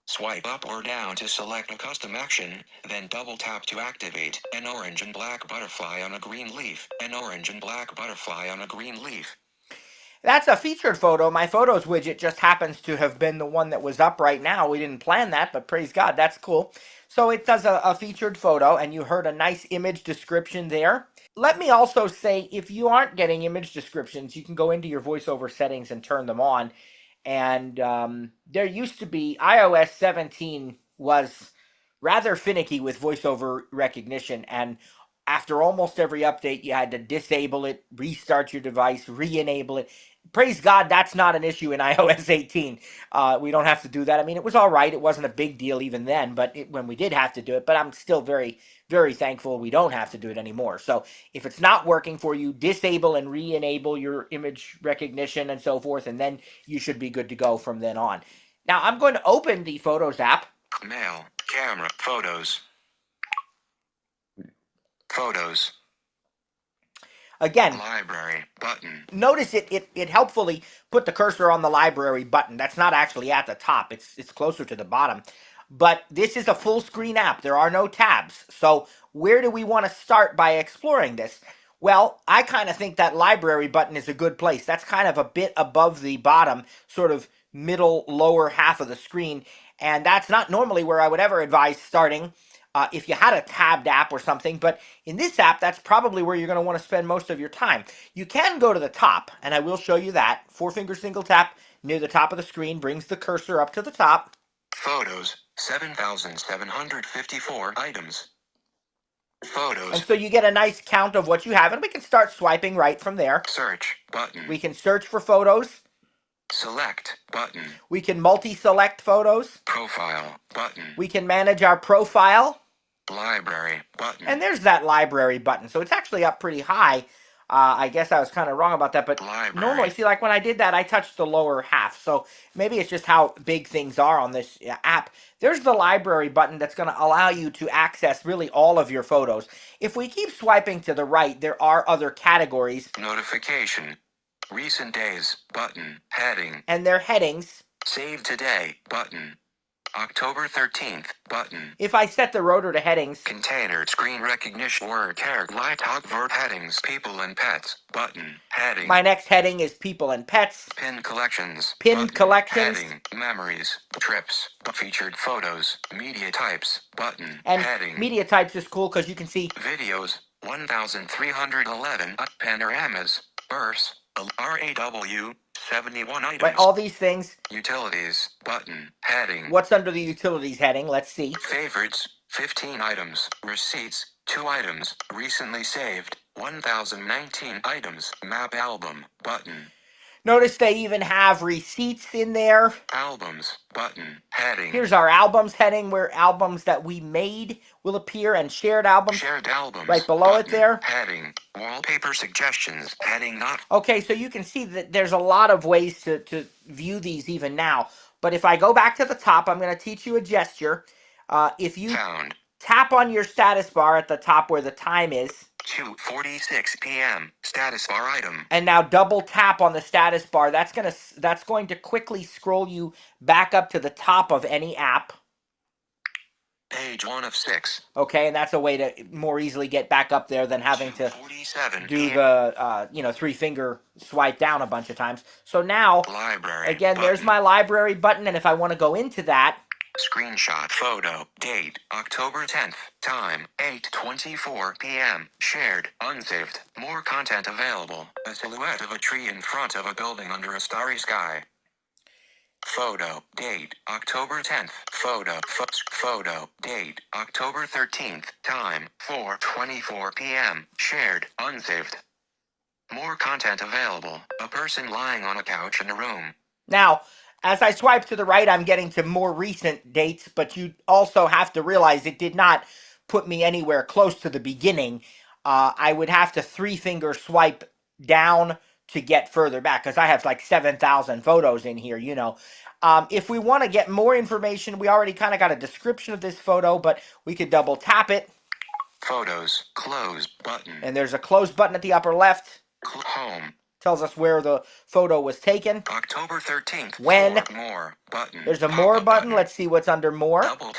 S2: Swipe up or down to select a custom action, then double tap to activate an orange and black butterfly on a green leaf. An orange and black butterfly on a green leaf.
S1: That's a featured photo. My Photos widget just happens to have been the one that was up right now. We didn't plan that, but praise God, that's cool. So it does a featured photo, and you heard a nice image description there. Let me also say, if you aren't getting image descriptions, you can go into your VoiceOver settings and turn them on. And there used to be, iOS 17 was rather finicky with VoiceOver recognition, and after almost every update, you had to disable it, restart your device, re-enable it. praise God, that's not an issue in iOS 18. We don't have to do that. I mean, it was all right. It wasn't a big deal even then, but when we did have to do it, but I'm still very, very thankful we don't have to do it anymore. So if it's not working for you, disable and re-enable your image recognition and so forth, and then you should be good to go from then on. Now, I'm going to open the Photos app.
S2: Mail, camera, photos. Photos.
S1: Again,
S2: library button.
S1: Notice it helpfully put the cursor on the library button. That's not actually at the top. It's closer to the bottom. But this is a full screen app. There are no tabs. So where do we want to start by exploring this? Well, I kind of think that library button is a good place. That's kind of a bit above the bottom, sort of middle lower half of the screen. And that's not normally where I would ever advise starting. If you had a tabbed app or something, but in this app, that's probably where you're going to want to spend most of your time. You can go to the top, and I will show you that. 4-finger single tap near the top of the screen brings the cursor up to the top.
S2: Photos, 7,754 items. Photos.
S1: And so you get a nice count of what you have, and we can start swiping right from there.
S2: Search button.
S1: We can search for photos.
S2: Select button.
S1: We can multi-select photos.
S2: Profile button.
S1: We can manage our profile.
S2: Library button.
S1: And there's that library button. So it's actually up pretty high. I guess I was kind of wrong about that, but normally, see, like when I did that, I touched the lower half. So maybe it's just how big things are on this app. There's the library button that's going to allow you to access really all of your photos. If we keep swiping to the right, there are other categories.
S2: Notification. Recent days button. Heading.
S1: And their headings.
S2: Save today button. October 13th button.
S1: If I set the rotor to headings.
S2: Container screen recognition word tag light out vert headings people and pets button. Heading.
S1: My next heading is people and pets.
S2: Pin collections.
S1: Pinned
S2: button.
S1: collections.
S2: Heading. Memories. Trips. Featured photos. Media types button.
S1: And
S2: heading.
S1: media types is cool because you can see
S2: videos. 1,311 panoramas. Verse. RAW. 71 items.
S1: right, all these things.
S2: Utilities button. Heading.
S1: What's under the utilities heading? Let's see.
S2: Favorites 15 items. Receipts 2 items. Recently saved 1,019 items. Map album button.
S1: Notice they even have receipts in there.
S2: Albums button. Heading.
S1: Here's our albums heading where albums that we made will appear, and shared albums.
S2: Shared albums.
S1: Right below
S2: button.
S1: it there.
S2: Heading. Wallpaper suggestions. Heading not.
S1: Okay, so you can see that there's a lot of ways to view these even now. But if I go back to the top, I'm going to teach you a gesture. If you
S2: Found.
S1: Tap on your status bar at the top where the time is.
S2: 2:46 p.m. Status bar item.
S1: And now double tap on the status bar. That's going to quickly scroll you back up to the top of any app.
S2: Page 1 of 6.
S1: Okay, and that's a way to more easily get back up there than having to do the 3-finger swipe down a bunch of times. So now,
S2: library
S1: again,
S2: button.
S1: there's my library button, and if I want to go into that.
S2: Screenshot photo. Date, October 10th. Time, 8:24 p.m. Shared, unsaved. More content available. A silhouette of a tree in front of a building under a starry sky. Photo. Date, October 10th. Photo. Date, October 13th. Time, 4:24 p.m. Shared, unsaved. More content available. A person lying on a couch in a room.
S1: Now, as I swipe to the right, I'm getting to more recent dates, but you also have to realize it did not put me anywhere close to the beginning. I would have to 3-finger swipe down to get further back, because I have like 7,000 photos in here, If we want to get more information, we already kind of got a description of this photo, but we could double tap it.
S2: Photos, close button.
S1: And there's a close button at the upper left.
S2: Home.
S1: Tells us where the photo was taken.
S2: October 13th.
S1: When.
S2: More button.
S1: There's a more button. Let's see what's under more.
S2: Double.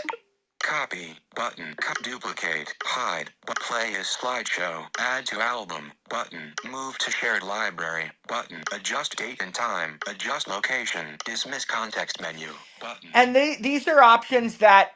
S2: Copy button. Duplicate. Hide. Play as slideshow. Add to album button. Move to shared library button. Adjust date and time. Adjust location. Dismiss context menu button.
S1: And these are options that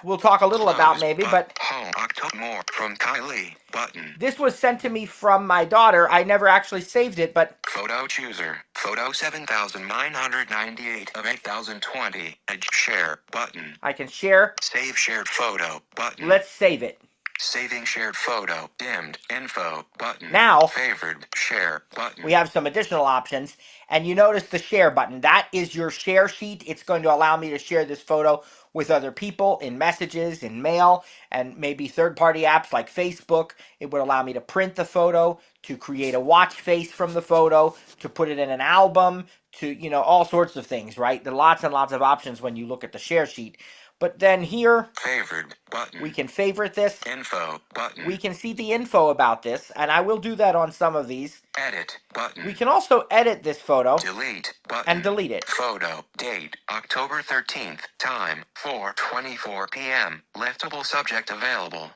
S1: we'll talk a little about maybe, but
S2: home. October more from Kylie button.
S1: This was sent to me from my daughter. I never actually saved it, but
S2: photo chooser. Photo 7,998 of 8,020. Share button.
S1: I can share.
S2: Save shared photo button.
S1: Let's save it.
S2: Saving shared photo. Dimmed. Info. Button.
S1: Now,
S2: Favored. Share. Button.
S1: we have some additional options, and you notice the share button. That is your share sheet. It's going to allow me to share this photo with other people in messages, in mail, and maybe third-party apps like Facebook. It would allow me to print the photo, to create a watch face from the photo, to put it in an album, to, you know, all sorts of things, right? There are lots and lots of options when you look at the share sheet. But then here,
S2: Favored button.
S1: we can favorite this.
S2: Info button.
S1: We can see the info about this, and I will do that on some of these.
S2: Edit button.
S1: We can also edit this photo.
S2: Delete button.
S1: And delete it.
S2: Photo. Date. October 13th. Time. 4:24 p.m. Liftable subject available.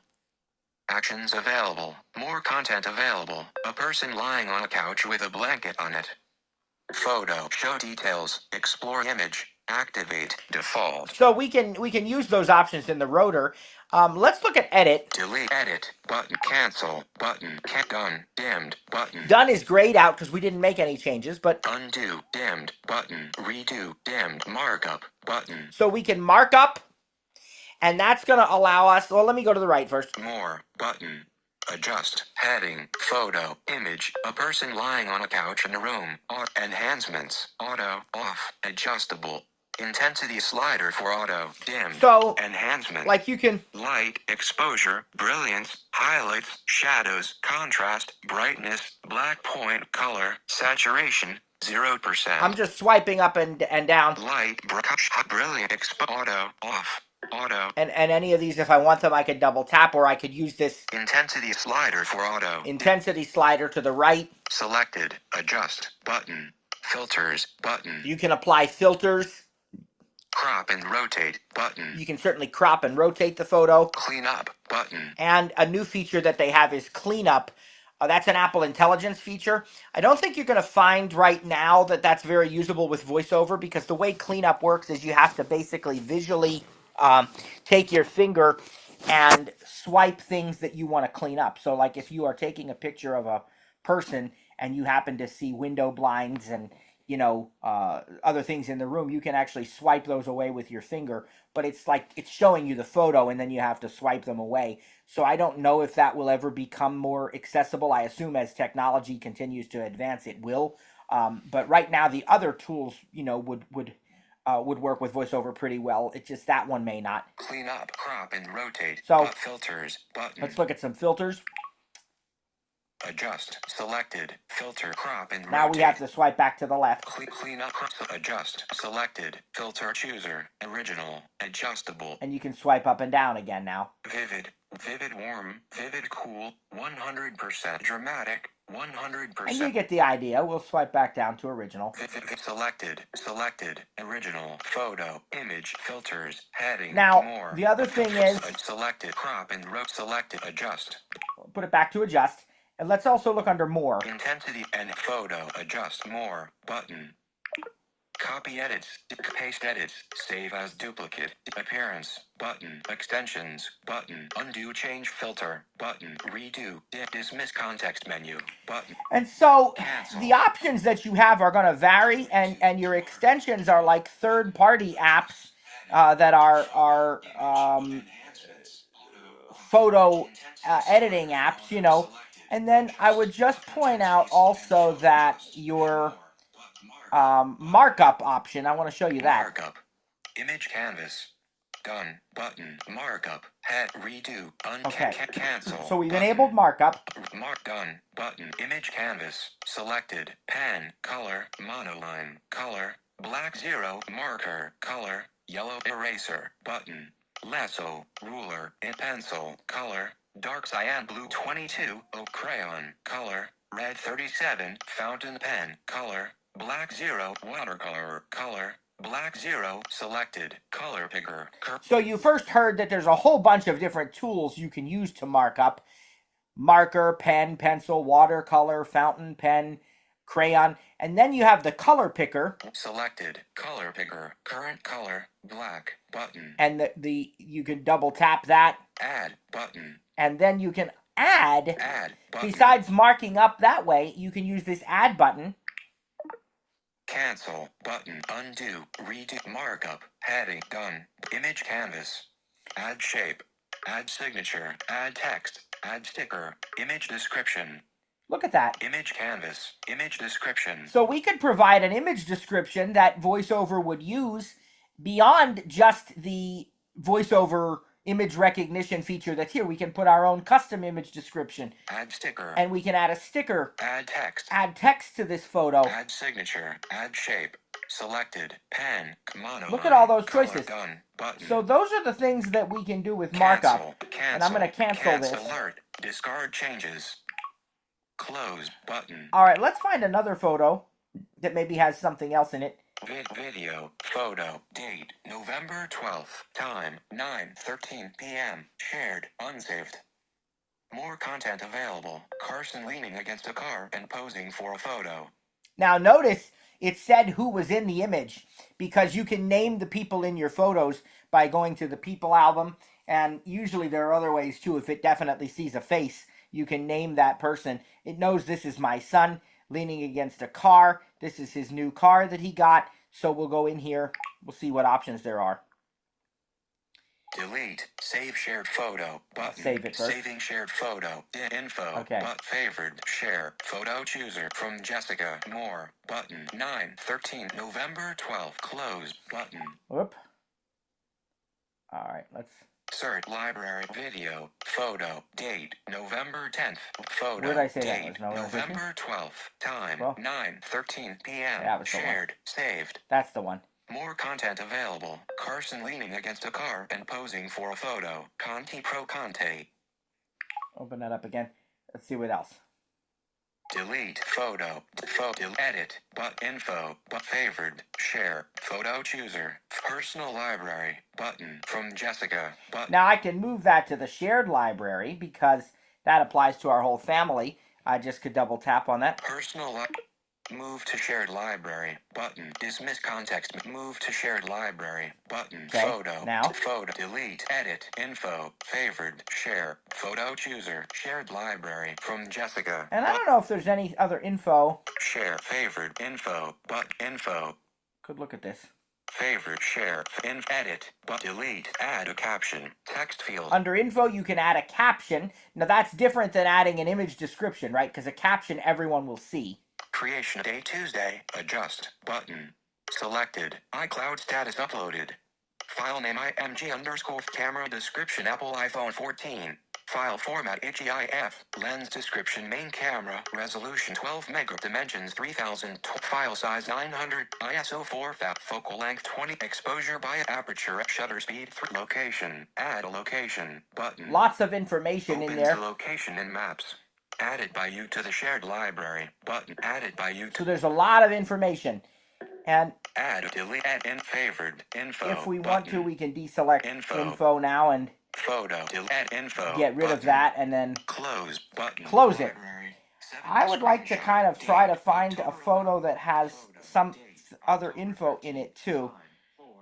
S2: Actions available. More content available. A person lying on a couch with a blanket on it. Photo. Show details. Explore image. Activate. Default.
S1: So we can use those options in the rotor. Let's look at edit.
S2: Delete. Edit. Button. Cancel. Button. Done. Dimmed. Button.
S1: Done is grayed out because we didn't make any changes, but
S2: Undo. Dimmed. Button. Redo. Dimmed. Markup. Button.
S1: so we can mark up, and that's going to allow us. Well, let me go to the right first.
S2: More. Button. Adjust. Heading. Photo. Image. A person lying on a couch in a room. Enhancements. Auto. Off. Adjustable. Intensity slider for auto. Dim.
S1: So,
S2: enhancement.
S1: like you can.
S2: Light. Exposure. Brilliance. Highlights. Shadows. Contrast. Brightness. Black point. Color. Saturation. 0%.
S1: I'm just swiping up and down.
S2: Light. Brilliant. Auto. Off. Auto.
S1: And any of these, if I want them, I could double tap, or I could use this
S2: intensity slider for auto.
S1: Intensity slider to the right.
S2: Selected. Adjust. Button. Filters. Button.
S1: You can apply filters.
S2: Crop and rotate. Button.
S1: You can certainly crop and rotate the photo.
S2: Clean up. Button.
S1: And a new feature that they have is cleanup. That's an Apple Intelligence feature. I don't think you're going to find right now that that's very usable with VoiceOver, because the way cleanup works is you have to basically visually take your finger and swipe things that you want to clean up. So like if you are taking a picture of a person and you happen to see window blinds and, you know, other things in the room, you can actually swipe those away with your finger. But it's like it's showing you the photo and then you have to swipe them away. So I don't know if that will ever become more accessible. I assume as technology continues to advance, it will. But right now, the other tools, you know, would work with VoiceOver pretty well. It's just that one may not.
S2: Clean up, crop, and rotate.
S1: So
S2: filters button.
S1: Let's look at some filters.
S2: Adjust. Selected. Filter. Crop and rotate.
S1: Now we have to swipe back to the left.
S2: Clean up. Adjust. Selected. Filter. Chooser. Original. Adjustable.
S1: And you can swipe up and down again now.
S2: Vivid. Vivid warm. Vivid cool. 100% dramatic. 100%.
S1: And you get the idea. We'll swipe back down to original.
S2: Selected. Selected. Original. Photo. Image. Filters. Heading.
S1: Now,
S2: more.
S1: the other thing is...
S2: Selected. Crop and rotate. Selected. Adjust.
S1: Put it back to adjust. And let's also look under more.
S2: Intensity and photo. Adjust more. Button. Copy edits. Paste edits. Save as duplicate. Appearance. Button. Extensions. Button. Undo change filter. Button. Redo. Dismiss context menu. Button.
S1: And so
S2: Cancel.
S1: the options that you have are going to vary, and your extensions are like third-party apps that are photo editing apps, you know. And then I would just point out also that your markup option, I want to show you that.
S2: Markup. Image canvas. Done. Button. Markup. Head. Redo.
S1: Okay.
S2: Cancel.
S1: So we've
S2: button.
S1: enabled markup.
S2: Mark done. Button. Image canvas. Selected. Pen. Color. Monoline. Color. Black 0. Marker. Color. Yellow eraser. Button. Lasso. Ruler. And pencil. Color. Dark cyan blue 22. Oak crayon. Color. Red 37. Fountain pen. Color. Black 0. Watercolor. Color. Black 0. Selected. Color picker.
S1: So you first heard that there's a whole bunch of different tools you can use to mark up. Marker, pen, pencil, watercolor, fountain pen, crayon. And then you have the color picker.
S2: Selected. Color picker. Current color. Black. Button.
S1: And the you can double tap that.
S2: Add. Button.
S1: And then you can add.
S2: Add. Button.
S1: Besides marking up that way, you can use this add button.
S2: Cancel. Button. Undo. Redo. Markup. Heading. Done. Image canvas. Add shape. Add signature. Add text. Add sticker. Image description.
S1: Look at that.
S2: Image canvas. Image description.
S1: So we could provide an image description that VoiceOver would use beyond just the VoiceOver image recognition feature that's here. We can put our own custom image description.
S2: Add sticker.
S1: And we can add a sticker.
S2: Add text.
S1: Add text to this photo.
S2: Add signature. Add shape. Selected. Pen. Monoline.
S1: Look at all those
S2: Color,
S1: choices.
S2: Done. Button.
S1: So those are the things that we can do with markup.
S2: Cancel.
S1: And I'm going to cancel this.
S2: Alert. Discard changes. Close. Button.
S1: All right, let's find another photo that maybe has something else in it.
S2: Video. Photo. Date. November 12th. Time. 9:13 p.m. Shared. Unsaved. More content available. Carson leaning against a car and posing for a photo.
S1: Now notice it said who was in the image, because you can name the people in your photos by going to the people album, and usually there are other ways too. If it definitely sees a face, you can name that person. It knows this is my son leaning against a car. This is his new car that he got. So we'll go in here. We'll see what options there are.
S2: Delete. Save shared photo. Button.
S1: Save it first.
S2: Saving shared photo. Info.
S1: Okay.
S2: But favored. Share. Photo chooser. From Jessica. More. Button. 9/13. November 12th. Close. Button.
S1: Whoop. All right. Let's.
S2: Search library. Video. Photo. Date. November 10th. Photo.
S1: Where did I say
S2: date,
S1: that was?
S2: November 12th. Time.
S1: Well,
S2: 9:13 p.m.
S1: that was the one.
S2: Shared. Saved.
S1: That's the one.
S2: More content available. Carson leaning against a car and posing for a photo. Conti Pro Conte.
S1: Open that up again. Let's see what else.
S2: Delete. Photo. Photo. Edit. But info. But favored. Share. Photo chooser. Personal library. Button. From Jessica. Button.
S1: Now I can move that to the shared library because that applies to our whole family. I just could double tap on that.
S2: Personal Move to shared library. Button. Dismiss context. Move to shared library. Button.
S1: Okay,
S2: Photo.
S1: now.
S2: Photo. Delete. Edit. Info. Favored. Share. Photo chooser. Shared library. From Jessica.
S1: And I don't know if there's any other info.
S2: Share. Favored. Info. But info.
S1: Could look at this.
S2: Favorite. Share. Edit. But delete. Add a caption. Text field.
S1: Under info, you can add a caption. Now that's different than adding an image description, right? Because a caption everyone will see.
S2: Creation day Tuesday. Adjust. Button. Selected. iCloud status uploaded. File name img_ camera description Apple iPhone 14. File format HEIF. Lens description main camera. Resolution 12 meg. Dimensions 3000. File size 900. ISO 4 FAP. Focal length 20. Exposure by aperture. Shutter speed 3. Location. Add a location. Button.
S1: Lots of information in there.
S2: The location in maps. Added by you to the shared library. Button. Added by you to.
S1: So there's a lot of information. And
S2: add, delete, add in favored. Info.
S1: If we
S2: button.
S1: want to, we can deselect info now and
S2: photo. Add info.
S1: Get rid
S2: button.
S1: of that and then
S2: close button.
S1: Close it. I would like to kind of try to find a photo that has some other info in it too.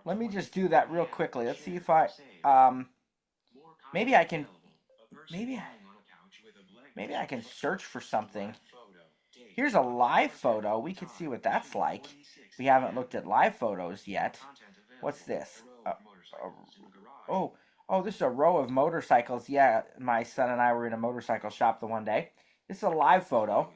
S1: Let me just do that real quickly. Let's see if I maybe I can search for something. Here's a live photo. We can see what that's like. We haven't looked at live photos yet. What's this? Oh, this is a row of motorcycles. Yeah, my son and I were in a motorcycle shop the one day. This is a live photo,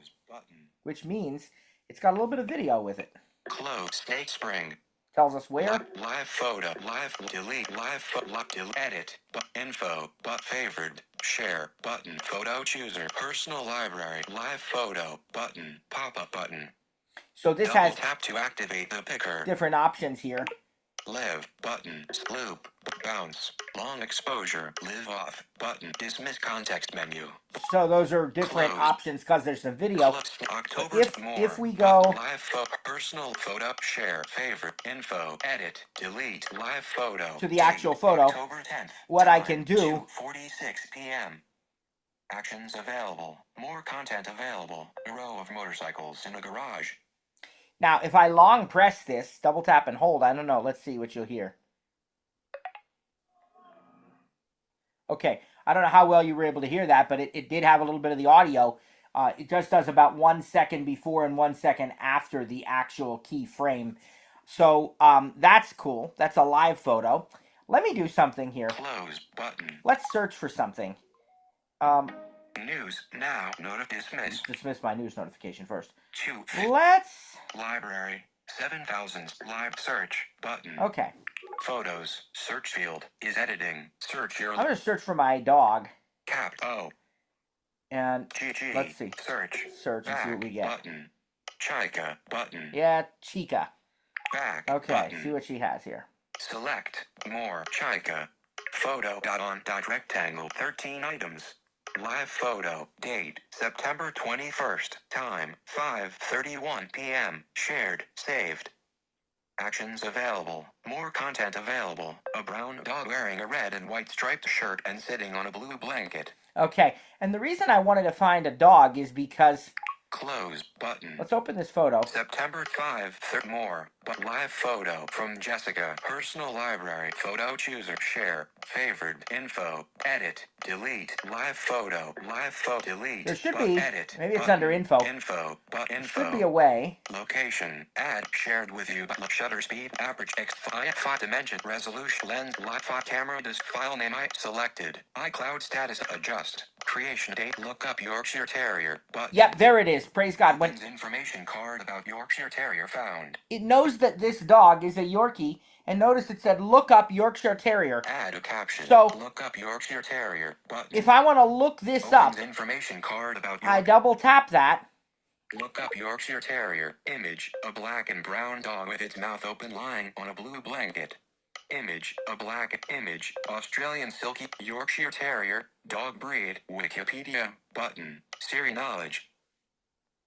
S1: which means it's got a little bit of video with it.
S2: Close. State Spring.
S1: Tells us where.
S2: Live photo. Live. Delete. Live photo. Edit. But info. But favored. Share. Button. Photo chooser. Personal library. Live photo. Button. Pop-up button.
S1: So this
S2: Double
S1: has
S2: tap to activate the picker.
S1: Different options here.
S2: Live. Button. Loop. Bounce. Long exposure. Live off. Button. Dismiss context menu.
S1: So those are different
S2: Close.
S1: options because there's a video.
S2: October
S1: If we go
S2: live personal photo, share, favorite, info, edit, delete, live photo
S1: to the actual photo,
S2: October 10th,
S1: what I can do
S2: 2:46 p.m. Actions available. More content available. A row of motorcycles in a garage.
S1: Now, if I long press this, double tap and hold, I don't know. Let's see what you'll hear. Okay, I don't know how well you were able to hear that, but it did have a little bit of the audio. It just does about 1 second before and 1 second after the actual key frame. So that's cool. That's a live photo. Let me do something here.
S2: Close button.
S1: Let's search for something.
S2: News now.
S1: Let's
S2: Dismissed.
S1: dismiss my news notification first.
S2: 2.
S1: Let's...
S2: Library. 7,000. Live search button.
S1: Okay.
S2: Photos. Search field is editing. Search your.
S1: I'm going to search for my dog.
S2: Cap O.
S1: And
S2: GG.
S1: let's see.
S2: Search.
S1: Search and see what we get.
S2: Button. Chica button.
S1: Yeah, Chica.
S2: Back.
S1: Okay,
S2: Button.
S1: see what she has here.
S2: Select more. Chica. Photo. On. Rectangle. 13 items. Live photo. Date. September 21st. Time. 5:31 p.m. Shared. Saved. Actions available. More content available. A brown dog wearing a red and white striped shirt and sitting on a blue blanket.
S1: Okay, and the reason I wanted to find a dog is because...
S2: Close button.
S1: Let's open this photo.
S2: September 5. More. But live photo from Jessica. Personal library. Photo chooser. Share. Favored. Info. Edit. Delete. Live photo. Live photo. Delete.
S1: There should be.
S2: Edit.
S1: Maybe it's
S2: button.
S1: under info.
S2: Info. But
S1: There
S2: info.
S1: should be a way.
S2: Location. Add. Shared with you. But shutter speed. Average. File dimension. Resolution. Lens. Live file. Camera. Disk. File name. Selected. iCloud status. Adjust. Creation date. Look up Yorkshire Terrier. Button.
S1: Yep, there it is. Praise God. When
S2: Information card about Yorkshire Terrier found.
S1: it knows that this dog is a Yorkie, and notice it said, look up Yorkshire Terrier.
S2: Add a caption.
S1: So,
S2: look up Yorkshire Terrier. Button.
S1: If I want to look this up,
S2: information card about
S1: I double tap that.
S2: Look up Yorkshire Terrier. Image, a black and brown dog with its mouth open lying on a blue blanket. Image, a black image, Australian Silky Yorkshire Terrier, dog breed, Wikipedia, button, Siri knowledge.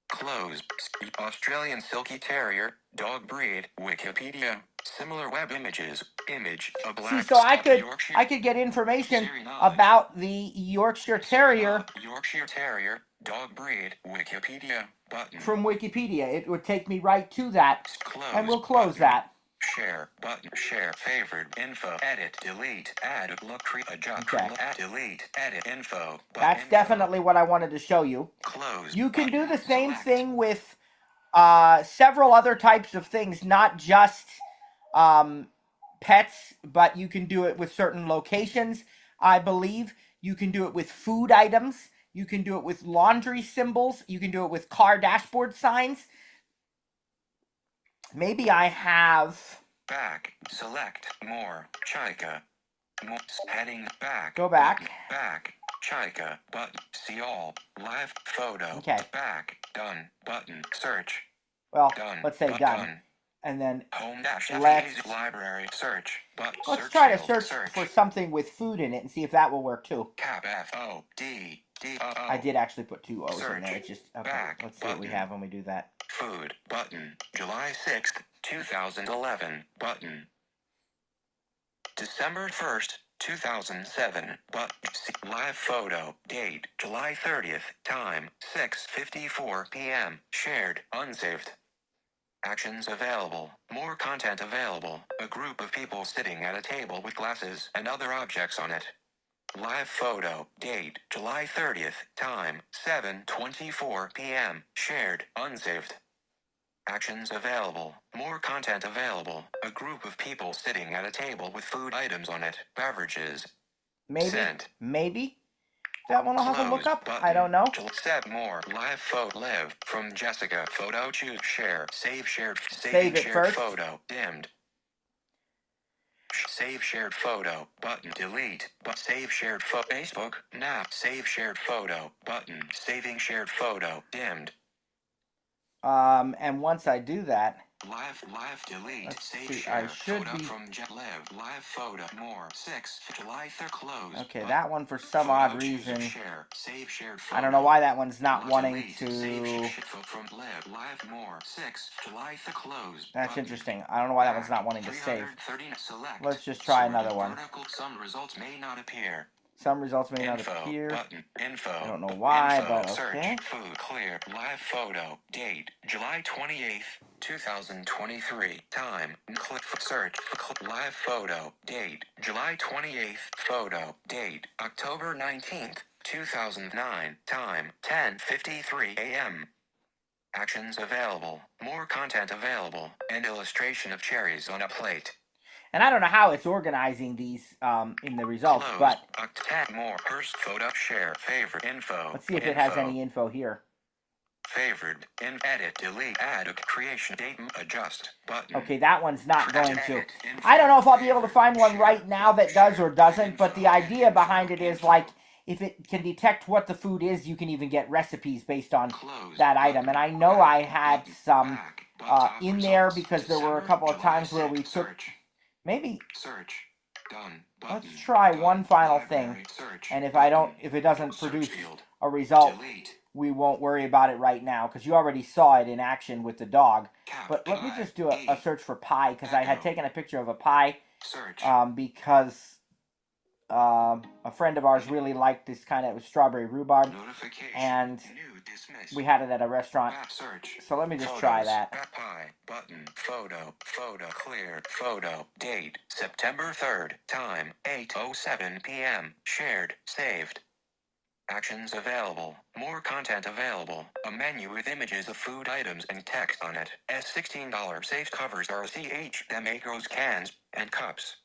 S2: Close, Australian Silky Terrier, dog breed, Wikipedia, similar web images, image, a black.
S1: See, so I could get information about the Yorkshire Terrier.
S2: Yorkshire Terrier, dog breed, Wikipedia, button. From
S1: Wikipedia. It would take me right to that.
S2: Close,
S1: and we'll close
S2: button.
S1: that.
S2: Share button. Share favored info. Edit. Delete. Add. Look. Adjust.
S1: Okay.
S2: Add. Delete. Edit. Info.
S1: That's
S2: info.
S1: Definitely what I wanted to show you.
S2: Close.
S1: You can
S2: button.
S1: do the same
S2: Select.
S1: thing with several other types of things, not just pets, but you can do it with certain locations. I believe you can do it with food items. You can do it with laundry symbols. You can do it with car dashboard signs. Maybe I have...
S2: Back. Select. More. Chica. More. Heading. Back.
S1: Go back.
S2: Button. Back. Chica. Button. See all. Live. Photo.
S1: Okay.
S2: Back. Done. Button. Search.
S1: Well,
S2: done.
S1: let's say done. And then
S2: home dash
S1: let's...
S2: library. Search.
S1: Let's
S2: search
S1: try to
S2: field.
S1: search for something with food in it and see if that will work too.
S2: Cap F-O-D. D-O-O.
S1: I did actually put two O's
S2: search.
S1: in there. It's just... Okay,
S2: back.
S1: let's see
S2: button.
S1: what we have when we do that.
S2: Food. Button. July 6th, 2011. Button. December 1st, 2007. Live photo. Date. July 30th. Time. 6:54 p.m. Shared. Unsaved. Actions available. More content available. A group of people sitting at a table with glasses and other objects on it. Live photo. Date. July 30th. Time. 7:24 p.m. Shared. Unsaved. Actions available. More content available. A group of people sitting at a table with food items on it. Beverages.
S1: Maybe.
S2: Sent.
S1: Maybe. That one I'll have to look up.
S2: Button.
S1: I don't know.
S2: Set more. Live photo. Live. From Jessica. Photo. Choose. Share. Save shared.
S1: Save it
S2: shared
S1: first.
S2: Photo. Dimmed. Save shared photo. Button. Delete. But save shared photo. Facebook. Now. Save shared photo. Button. Saving shared photo. Dimmed.
S1: And once I do that,
S2: live delete. Save
S1: see,
S2: share
S1: I should
S2: photo
S1: be...
S2: from live photo more 6 July 3rd close.
S1: Okay,
S2: but
S1: that one for some odd reason.
S2: Share. Save shared photo.
S1: I don't know why that one's not wanting
S2: delete.
S1: to...
S2: Save from live more 6 July 3rd close.
S1: That's
S2: button.
S1: Interesting. I don't know why that one's not wanting to save.
S2: Select.
S1: Let's just try another one.
S2: Some results may not appear.
S1: Some results may not appear.
S2: Button. Info.
S1: I don't know why, but okay.
S2: Search. Food. Clear. Live photo. Date. July 28th, 2023. Time. Click. Search. Live photo. Date. July 28th. Photo. Date. October 19th, 2009. Time. 10:53 a.m. Actions available. More content available. And illustration of cherries on a plate.
S1: And I don't know how it's organizing these in the results, but
S2: tag more, first photo, share, favorite, info.
S1: Let's see if it has any info here.
S2: Favored, in edit, delete, add, creation, date, adjust, button.
S1: Okay, that one's not going to. I don't know if I'll be able to find one right now that does or doesn't, but the idea behind it is like, if it can detect what the food is, you can even get recipes based on that item. And I know I had some in there because there were a couple of times where we took, maybe, let's try one final thing. And if it doesn't produce a result, we won't worry about it right now because you already saw it in action with the dog. But let me just do a search for pie because I had taken a picture of a pie because a friend of ours really liked this kind of strawberry rhubarb, and we had it at a restaurant. So let me just try that.
S2: Pie button, photo, clear, photo, date, September 3rd, time, 8:07 p.m., shared, saved. Actions available. More content available. A menu with images of food items and text on it. $16 safe covers RCH, macros, cans, and cups.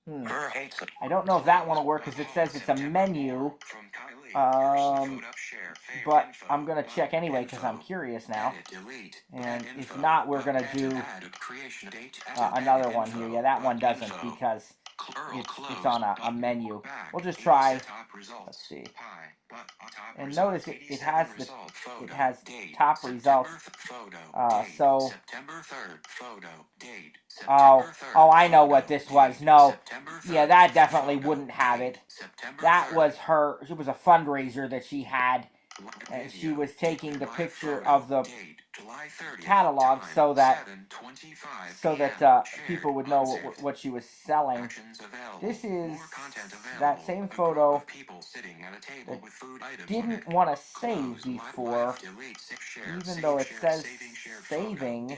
S1: I don't know if that one will work because it says it's a menu. But I'm going to check anyway because I'm curious now. And if not, we're going to do another one here. Yeah, that one doesn't because it's on a menu. We'll just try, let's see. And notice it has top results. So, oh, I know what this was. No, yeah, that definitely wouldn't have it. That was it was a fundraiser that she had, and she was taking the picture of the catalog so that people would know what she was selling. This is that same photo that didn't want to save before, even though it says saving,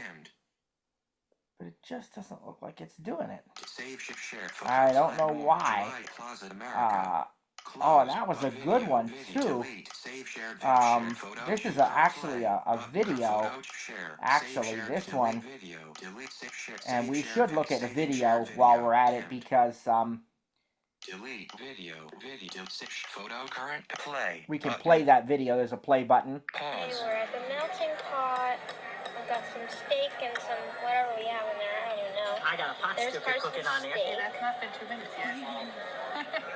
S1: but it just doesn't look like it's doing it. I don't know why. Oh, that was a good one too. This is actually a video. Actually, this one. And we should look at a video while we're at it because
S2: delete video photo current play.
S1: We can play that video. There's a play button.
S2: Pause.
S4: We're at the melting pot. I've got some steak and some whatever we have in there. I don't even know.
S5: I got a pot sticker cooking on there.
S4: Steak.
S5: That's not been 2 minutes yet.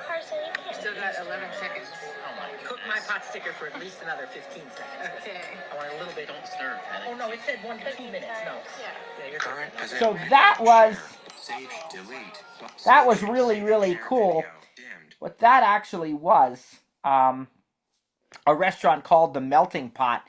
S4: Carson, you can't.
S5: Still got 11 seconds. Oh my goodness. Cook my pot sticker for at least another 15 seconds. Okay. I want a little bit. Don't stir. Oh no, it said 1 to 2 minutes. No. Yeah.
S2: Current position.
S1: So that was
S2: Save, delete.
S1: That was really, really cool. What that actually was, a restaurant called The Melting Pot,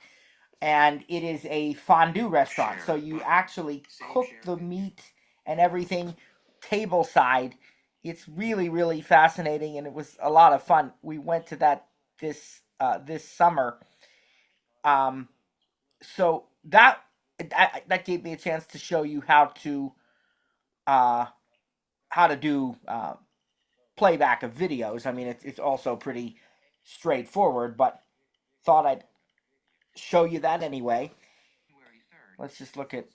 S1: and it is a fondue restaurant. So you actually cook the meat and everything table side. It's really, really fascinating, and it was a lot of fun. We went to that this summer. So that gave me a chance to show you how to do playback of videos. I mean, it's also pretty straightforward, but thought I'd show you that anyway. Let's just look at,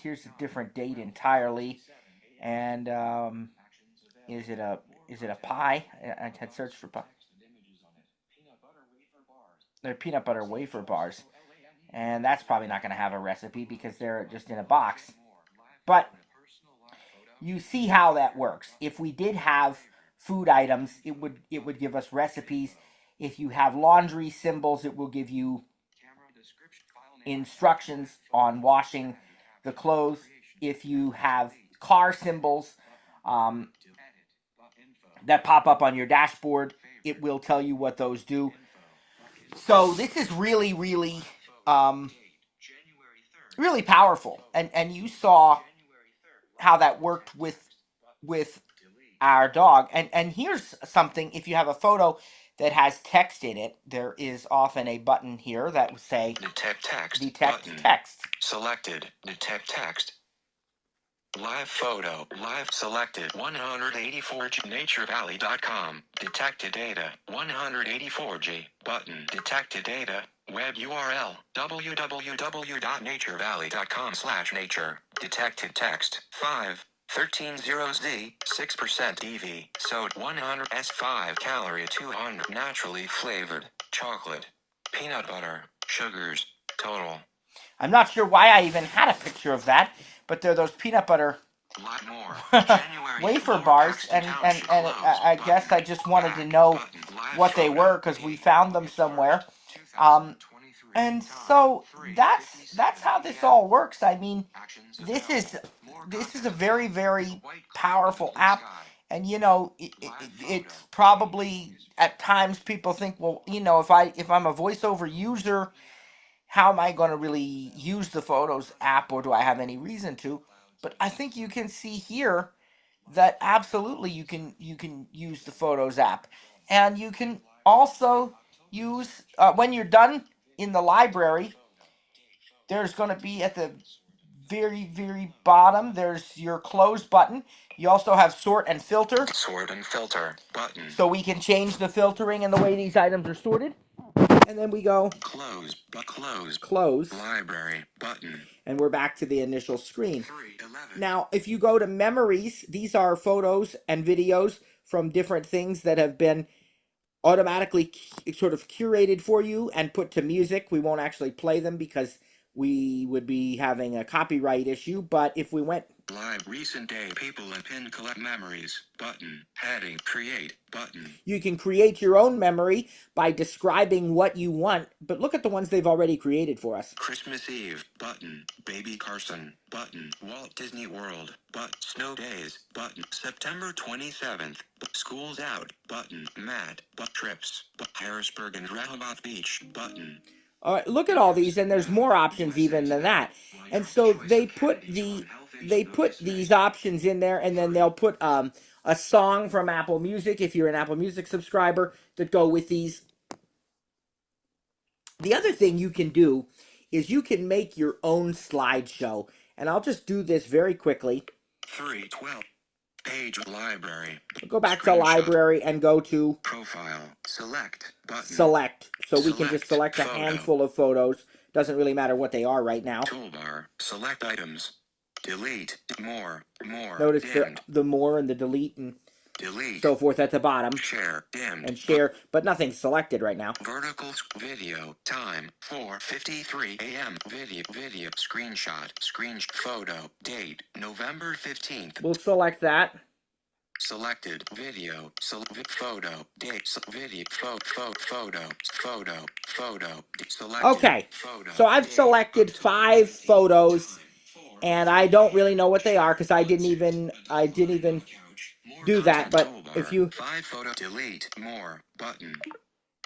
S1: here's a different date entirely, and is it a pie? I had searched for pie. They're peanut butter wafer bars, and that's probably not going to have a recipe because they're just in a box. But you see how that works. If we did have food items, it would give us recipes. If you have laundry symbols, it will give you instructions on washing the clothes. If you have car symbols that pop up on your dashboard, it will tell you what those do. So this is really, really, really powerful. And you saw how that worked with our dog. And here's something. If you have a photo that has text in it, there is often a button here that will say
S2: detect text.
S1: Detect
S2: button.
S1: text.
S2: Selected. Detect text. Live photo. Live selected. 184G. naturevalley.com. Detected data. 184G. Button. Detected data. Web URL. www.naturevalley.com/nature. Detected text. 5. 130Z, 6% EV, sodium 100 S5 calorie 200 naturally flavored, chocolate, peanut butter, sugars, total.
S1: I'm not sure why I even had a picture of that, but they're those peanut butter
S2: Lot more.
S1: wafer bars, and I guess I just wanted to know what they were because we found them somewhere. And so that's how this all works. I mean, this is a very, very powerful app, and you know, it's probably at times people think, well, you know, if I'm a voiceover user, how am I going to really use the Photos app, or do I have any reason to? But I think you can see here that absolutely you can use the Photos app, and you can also use when you're done in the library. There's going to be at the very, very bottom, there's your close button. You also have sort and filter.
S2: Sort and filter button.
S1: So we can change the filtering and the way these items are sorted. And then we go
S2: close. Library button.
S1: And we're back to the initial screen. Now, if you go to memories, these are photos and videos from different things that have been automatically sort of curated for you and put to music. We won't actually play them because we would be having a copyright issue, but if we went
S2: live recent day people and pin collect memories button, heading create button.
S1: You can create your own memory by describing what you want, but look at the ones they've already created for us.
S2: Christmas Eve button, Baby Carson button, Walt Disney World snow days button, September 27th, school's out button, Matt trips, Harrisburg and Rehoboth Beach button.
S1: All right, look at all these, and there's more options even than that. And so they put these options in there, and then they'll put a song from Apple Music, if you're an Apple Music subscriber, that go with these. The other thing you can do is you can make your own slideshow, and I'll just do this very quickly.
S2: 312. Page library.
S1: We'll go back to library and go to
S2: profile. Select button.
S1: Select. So we can just select a handful of photos. Doesn't really matter what they are right now.
S2: Toolbar. Select items. Delete. More.
S1: Notice the more and the delete and so forth at the bottom.
S2: Share. Dimmed.
S1: And share, but nothing's selected right now.
S2: Vertical video. Time. 4:53 a.m. Video. Screenshot. Photo. Date. November 15th.
S1: We'll select that.
S2: Selected video. Photo. Date. Video. Photo. Selected.
S1: Okay. So I've selected 5 photos, and I don't really know what they are because I didn't even do that. But if you
S2: 5 photo delete more button.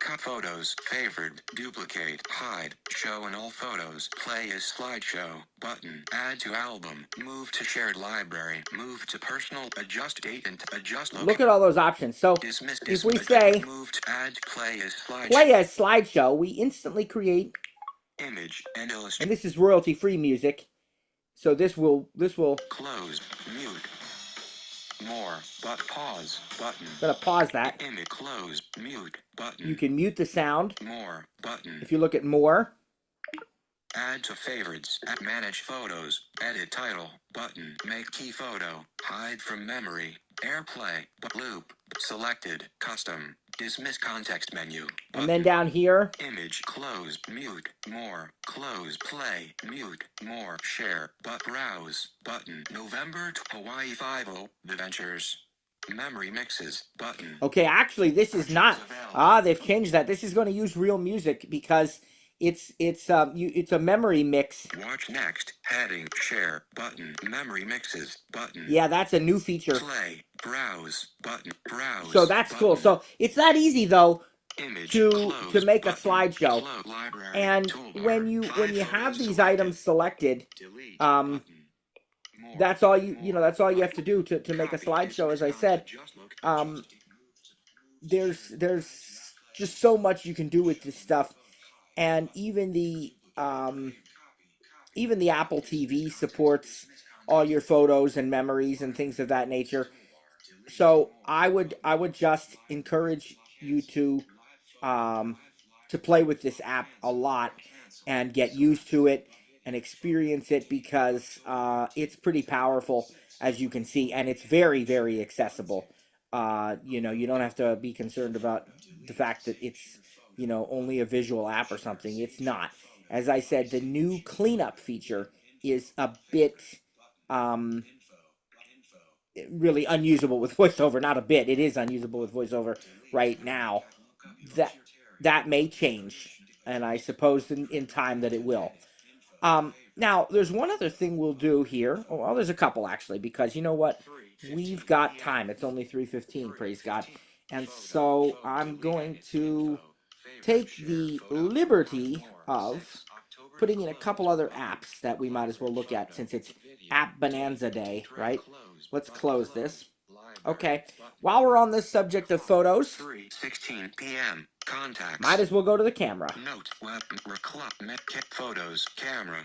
S2: Cut photos, favored, duplicate, hide, show in all photos, play as slideshow, button, add to album, move to shared library, move to personal, adjust date and adjust location.
S1: Look at all those options. So if we say
S2: move to add play
S1: as slideshow, we instantly create
S2: image and illustration.
S1: And this is royalty free music. So this will
S2: close, mute. More, but pause button.
S1: I'm gonna pause that.
S2: Image close, mute button.
S1: You can mute the sound.
S2: More button.
S1: If you look at more.
S2: Add to favorites. Manage photos. Edit title button. Make key photo. Hide from memory. AirPlay. Loop. Selected. Custom. Dismiss context menu. Button.
S1: And then down here.
S2: Image. Close. Mute. More. Close. Play. Mute. More. Share. Browse. Button. November to Hawaii 50. The Ventures. Memory mixes. Button.
S1: Okay, actually this is not. They've changed that. This is going to use real music because it's a memory mix.
S2: Watch next. Heading. Share. Button. Memory mixes. Button.
S1: Yeah, that's a new feature.
S2: Play. Browse. Button. Browse.
S1: So that's
S2: button.
S1: cool. So it's that easy though.
S2: Image,
S1: to make
S2: button,
S1: a slideshow.
S2: library,
S1: and
S2: toolbar,
S1: when you have these items selected,
S2: delete,
S1: that's all that's all you have to do to make a slideshow. As I said, there's just so much you can do with this stuff, and even the Apple TV supports all your photos and memories and things of that nature. So I would just encourage you to play with this app a lot and get used to it and experience it, because it's pretty powerful, as you can see, and it's very, very accessible. You know, you don't have to be concerned about the fact that it's, you know, only a visual app or something. It's not. As I said, the new cleanup feature is a bit really unusable with VoiceOver. Not a bit. It is unusable with VoiceOver right now. That may change, and I suppose in time that it will. Now, there's one other thing we'll do here. Oh, well, there's a couple, actually, because you know what? We've got time. It's only 3:15, praise God. And so I'm going to take the liberty of putting in a couple other apps that we might as well look at, since it's App Bonanza Day, right? Let's close this. Okay. While we're on this subject of photos,
S2: 3:16 p.m. Contacts.
S1: might as well go to the camera.
S2: Note, web, photos, camera.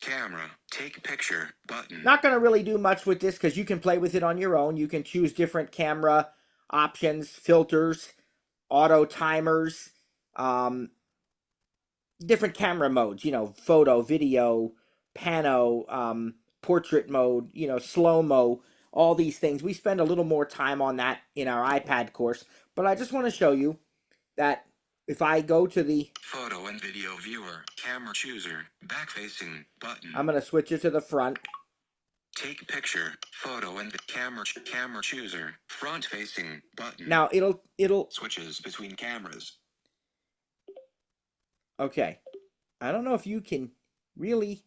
S2: Camera, take picture, button.
S1: Not going to really do much with this because you can play with it on your own. You can choose different camera options, filters, auto timers, different camera modes, you know, photo, video, pano, portrait mode, you know, slow-mo, all these things. We spend a little more time on that in our iPad course, but I just want to show you that if I go to the
S2: photo and video viewer, camera chooser, back facing button.
S1: I'm going to switch it to the front.
S2: Take picture, photo and the camera chooser, front facing button.
S1: Now it'll
S2: switches between cameras.
S1: Okay. I don't know if you can really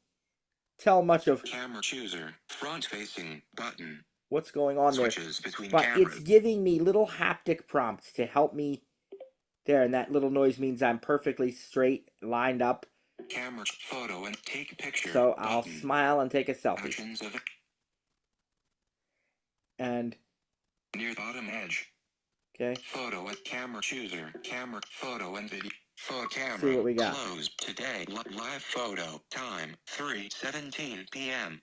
S1: tell much of
S2: camera chooser, front facing button.
S1: What's going on
S2: switches
S1: there.
S2: Between
S1: but
S2: cameras.
S1: It's giving me little haptic prompts to help me there, and that little noise means I'm perfectly straight, lined up.
S2: Camera, photo, and take a picture.
S1: So I'll smile and take a selfie.
S2: Actions of it.
S1: And
S2: near bottom edge.
S1: Okay.
S2: Photo and camera chooser. Camera, photo and video. Photo camera.
S1: See what we got.
S2: Closed today. Live photo. Time 3:17 p.m.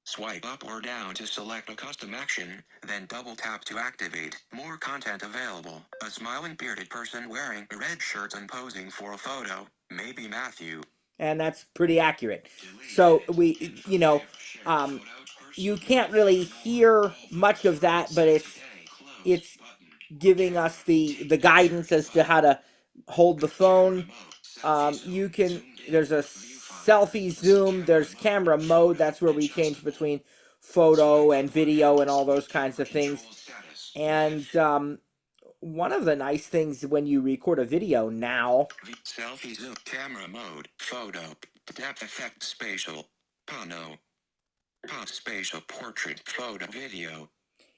S2: Swipe up or down to select a custom action, then double tap to activate. More content available. A smiling bearded person wearing a red shirt and posing for a photo. Maybe Matthew.
S1: And that's pretty accurate. So we, you know, you can't really hear much of that, but it's giving us the guidance as to how to hold the phone. You can, there's a selfie zoom, there's camera mode, that's where we change between photo and video and all those kinds of things. And one of the nice things when you record a video now,
S2: selfie zoom, camera mode, photo, depth effect, spatial, pano, spatial, portrait, photo, video,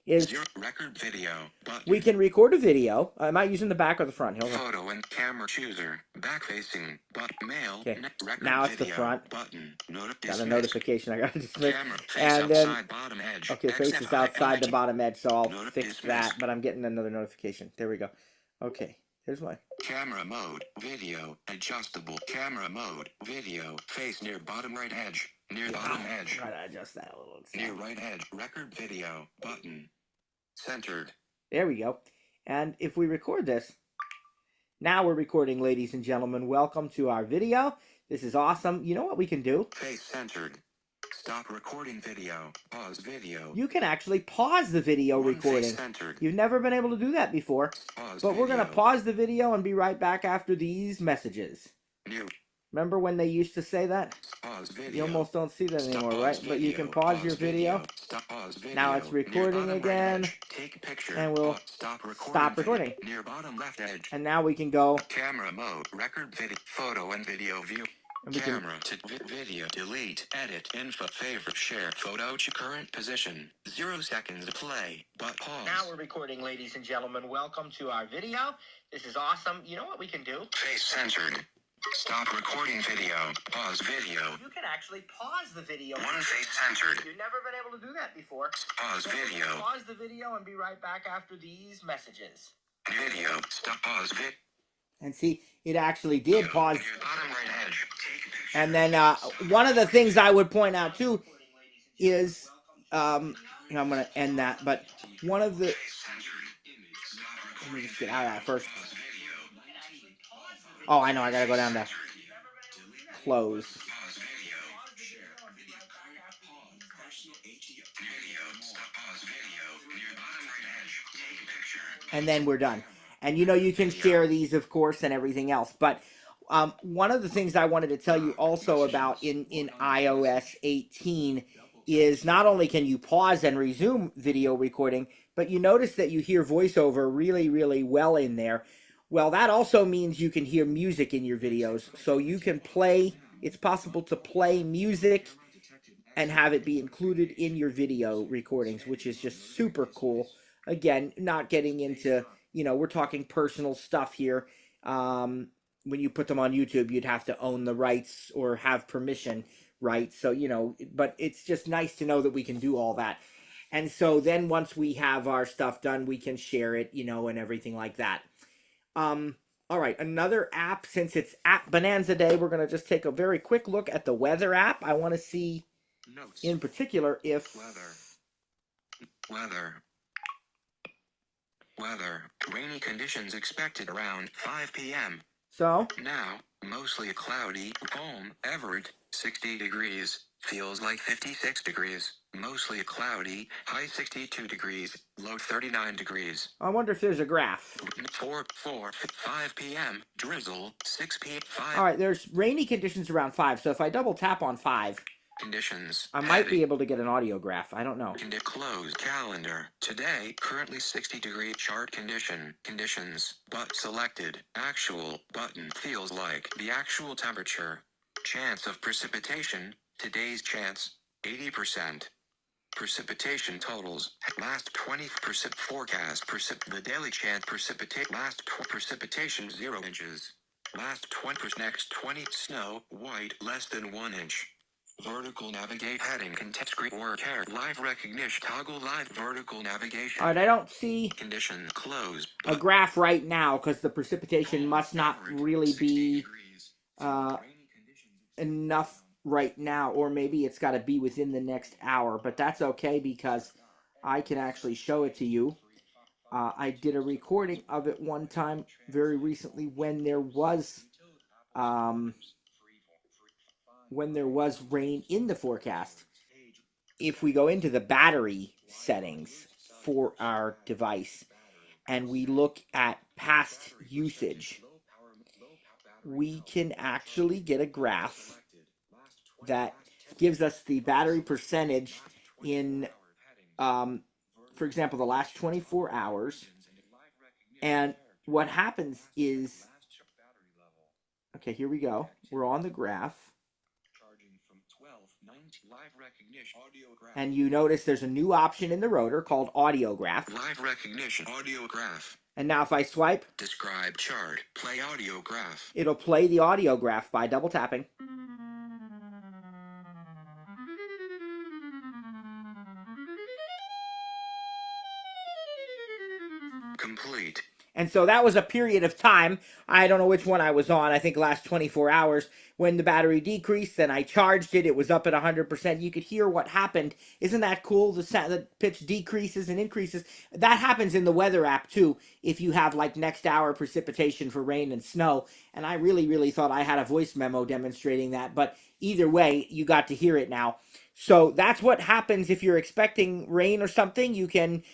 S1: is
S2: record video button.
S1: We can record a video. Am I using the back or the front?
S2: Photo and camera chooser, back facing, mail.
S1: Okay.
S2: Record
S1: now it's the
S2: video
S1: front.
S2: Button.
S1: Got a notification. I got to dismiss.
S2: Camera, face
S1: and then
S2: outside bottom edge.
S1: Okay, face is outside the bottom edge, so I'll fix that. But I'm getting another notification. There we go. Okay, here's my
S2: camera mode, video, adjustable. Camera mode, video, face near bottom right edge. Near bottom edge.
S1: Try to adjust that a little.
S2: Near right edge. Record video button. Centered.
S1: There we go. And if we record this, now we're recording, ladies and gentlemen. Welcome to our video. This is awesome. You know what we can do?
S2: Face centered. Stop recording video. Pause video.
S1: You can actually pause the video recording. You've never been able to do that before. But we're going to pause the video and be right back after these messages. Remember when they used to say that? You almost don't see that anymore, right? But you can pause your video. Now it's recording again. And we'll stop recording.
S2: Near bottom left edge.
S1: And now we can go.
S2: Camera mode. Record video. Photo and video view. Camera to video. Delete. Edit. Info. Favorite. Share. Photo to current position. 0 seconds to play. But pause.
S5: Now we're recording, ladies and gentlemen. Welcome to our video. This is awesome. You know what we can do?
S2: Face censored. Stop recording video. Pause video.
S5: You can actually pause the video.
S2: One face censored.
S5: You've never been able to do that before.
S2: Pause video.
S5: Pause the video and be right back after these messages.
S2: Video. Stop. Pause vid.
S1: And see, it actually did pause.
S2: Bottom right edge.
S1: And then one of the things I would point out too is, I'm going to end that, but one of the, let me just get out of that first. Oh, I know, I got to go down to close. and then we're done. And you can share these, of course, and everything else. But one of the things I wanted to tell you also about in iOS 18 is not only can you pause and resume video recording, but you notice that you hear voiceover really, really well in there. Well, that also means you can hear music in your videos. So you can play, it's possible to play music and have it be included in your video recordings, which is just super cool. Again, not getting into, we're talking personal stuff here. When you put them on YouTube, you'd have to own the rights or have permission, right? So, but it's just nice to know that we can do all that. And so then once we have our stuff done, we can share it, and everything like that. All right, another app, since it's App Bonanza Day, we're going to just take a very quick look at the weather app. I want to see
S2: Notes.
S1: in particular if...
S2: Weather. Rainy conditions expected around 5 p.m.
S1: So?
S2: Now, mostly cloudy. Home, Everett, 60 degrees. Feels like 56 degrees. Mostly cloudy. High 62 degrees. Low 39 degrees.
S1: I wonder if there's a graph.
S2: 5 p.m. Drizzle. 6 p.m. 5.
S1: All right, there's rainy conditions around 5. So if I double tap on 5...
S2: Conditions.
S1: I might be able to get an audio graph. I don't know.
S2: Closed calendar. Today, currently 60-degree chart condition. Conditions. But selected. Actual button feels like the actual temperature. Chance of precipitation. Today's chance. 80%. Precipitation totals. Last 20% forecast. The daily chance precipitate. Last precipitation 0 inches. Last 20%. Next 20. Snow. White. Less than 1 inch. Vertical navigate heading context great work hair live recognition toggle live vertical navigation.
S1: All right, I don't see
S2: Condition closed
S1: a graph right now because the precipitation must not really be enough right now, or maybe it's got to be within the next hour, but that's okay because I can actually show it to you. I did a recording of it one time very recently when there was rain in the forecast. If we go into the battery settings for our device and we look at past usage, we can actually get a graph that gives us the battery percentage in, for example, the last 24 hours. And what happens is, okay, here we go. We're on the graph. And you notice there's a new option in the rotor called audio graph.
S2: Live recognition audio graph.
S1: And now if I swipe,
S2: describe chart, play audio graph.
S1: It'll play the audio graph by double tapping.
S2: Complete.
S1: And so that was a period of time, I don't know which one I was on, I think last 24 hours, when the battery decreased, then I charged it, it was up at 100%. You could hear what happened. Isn't that cool? The pitch decreases and increases. That happens in the weather app too, if you have like next hour precipitation for rain and snow. And I really, really thought I had a voice memo demonstrating that, but either way, you got to hear it now. So that's what happens if you're expecting rain or something. You can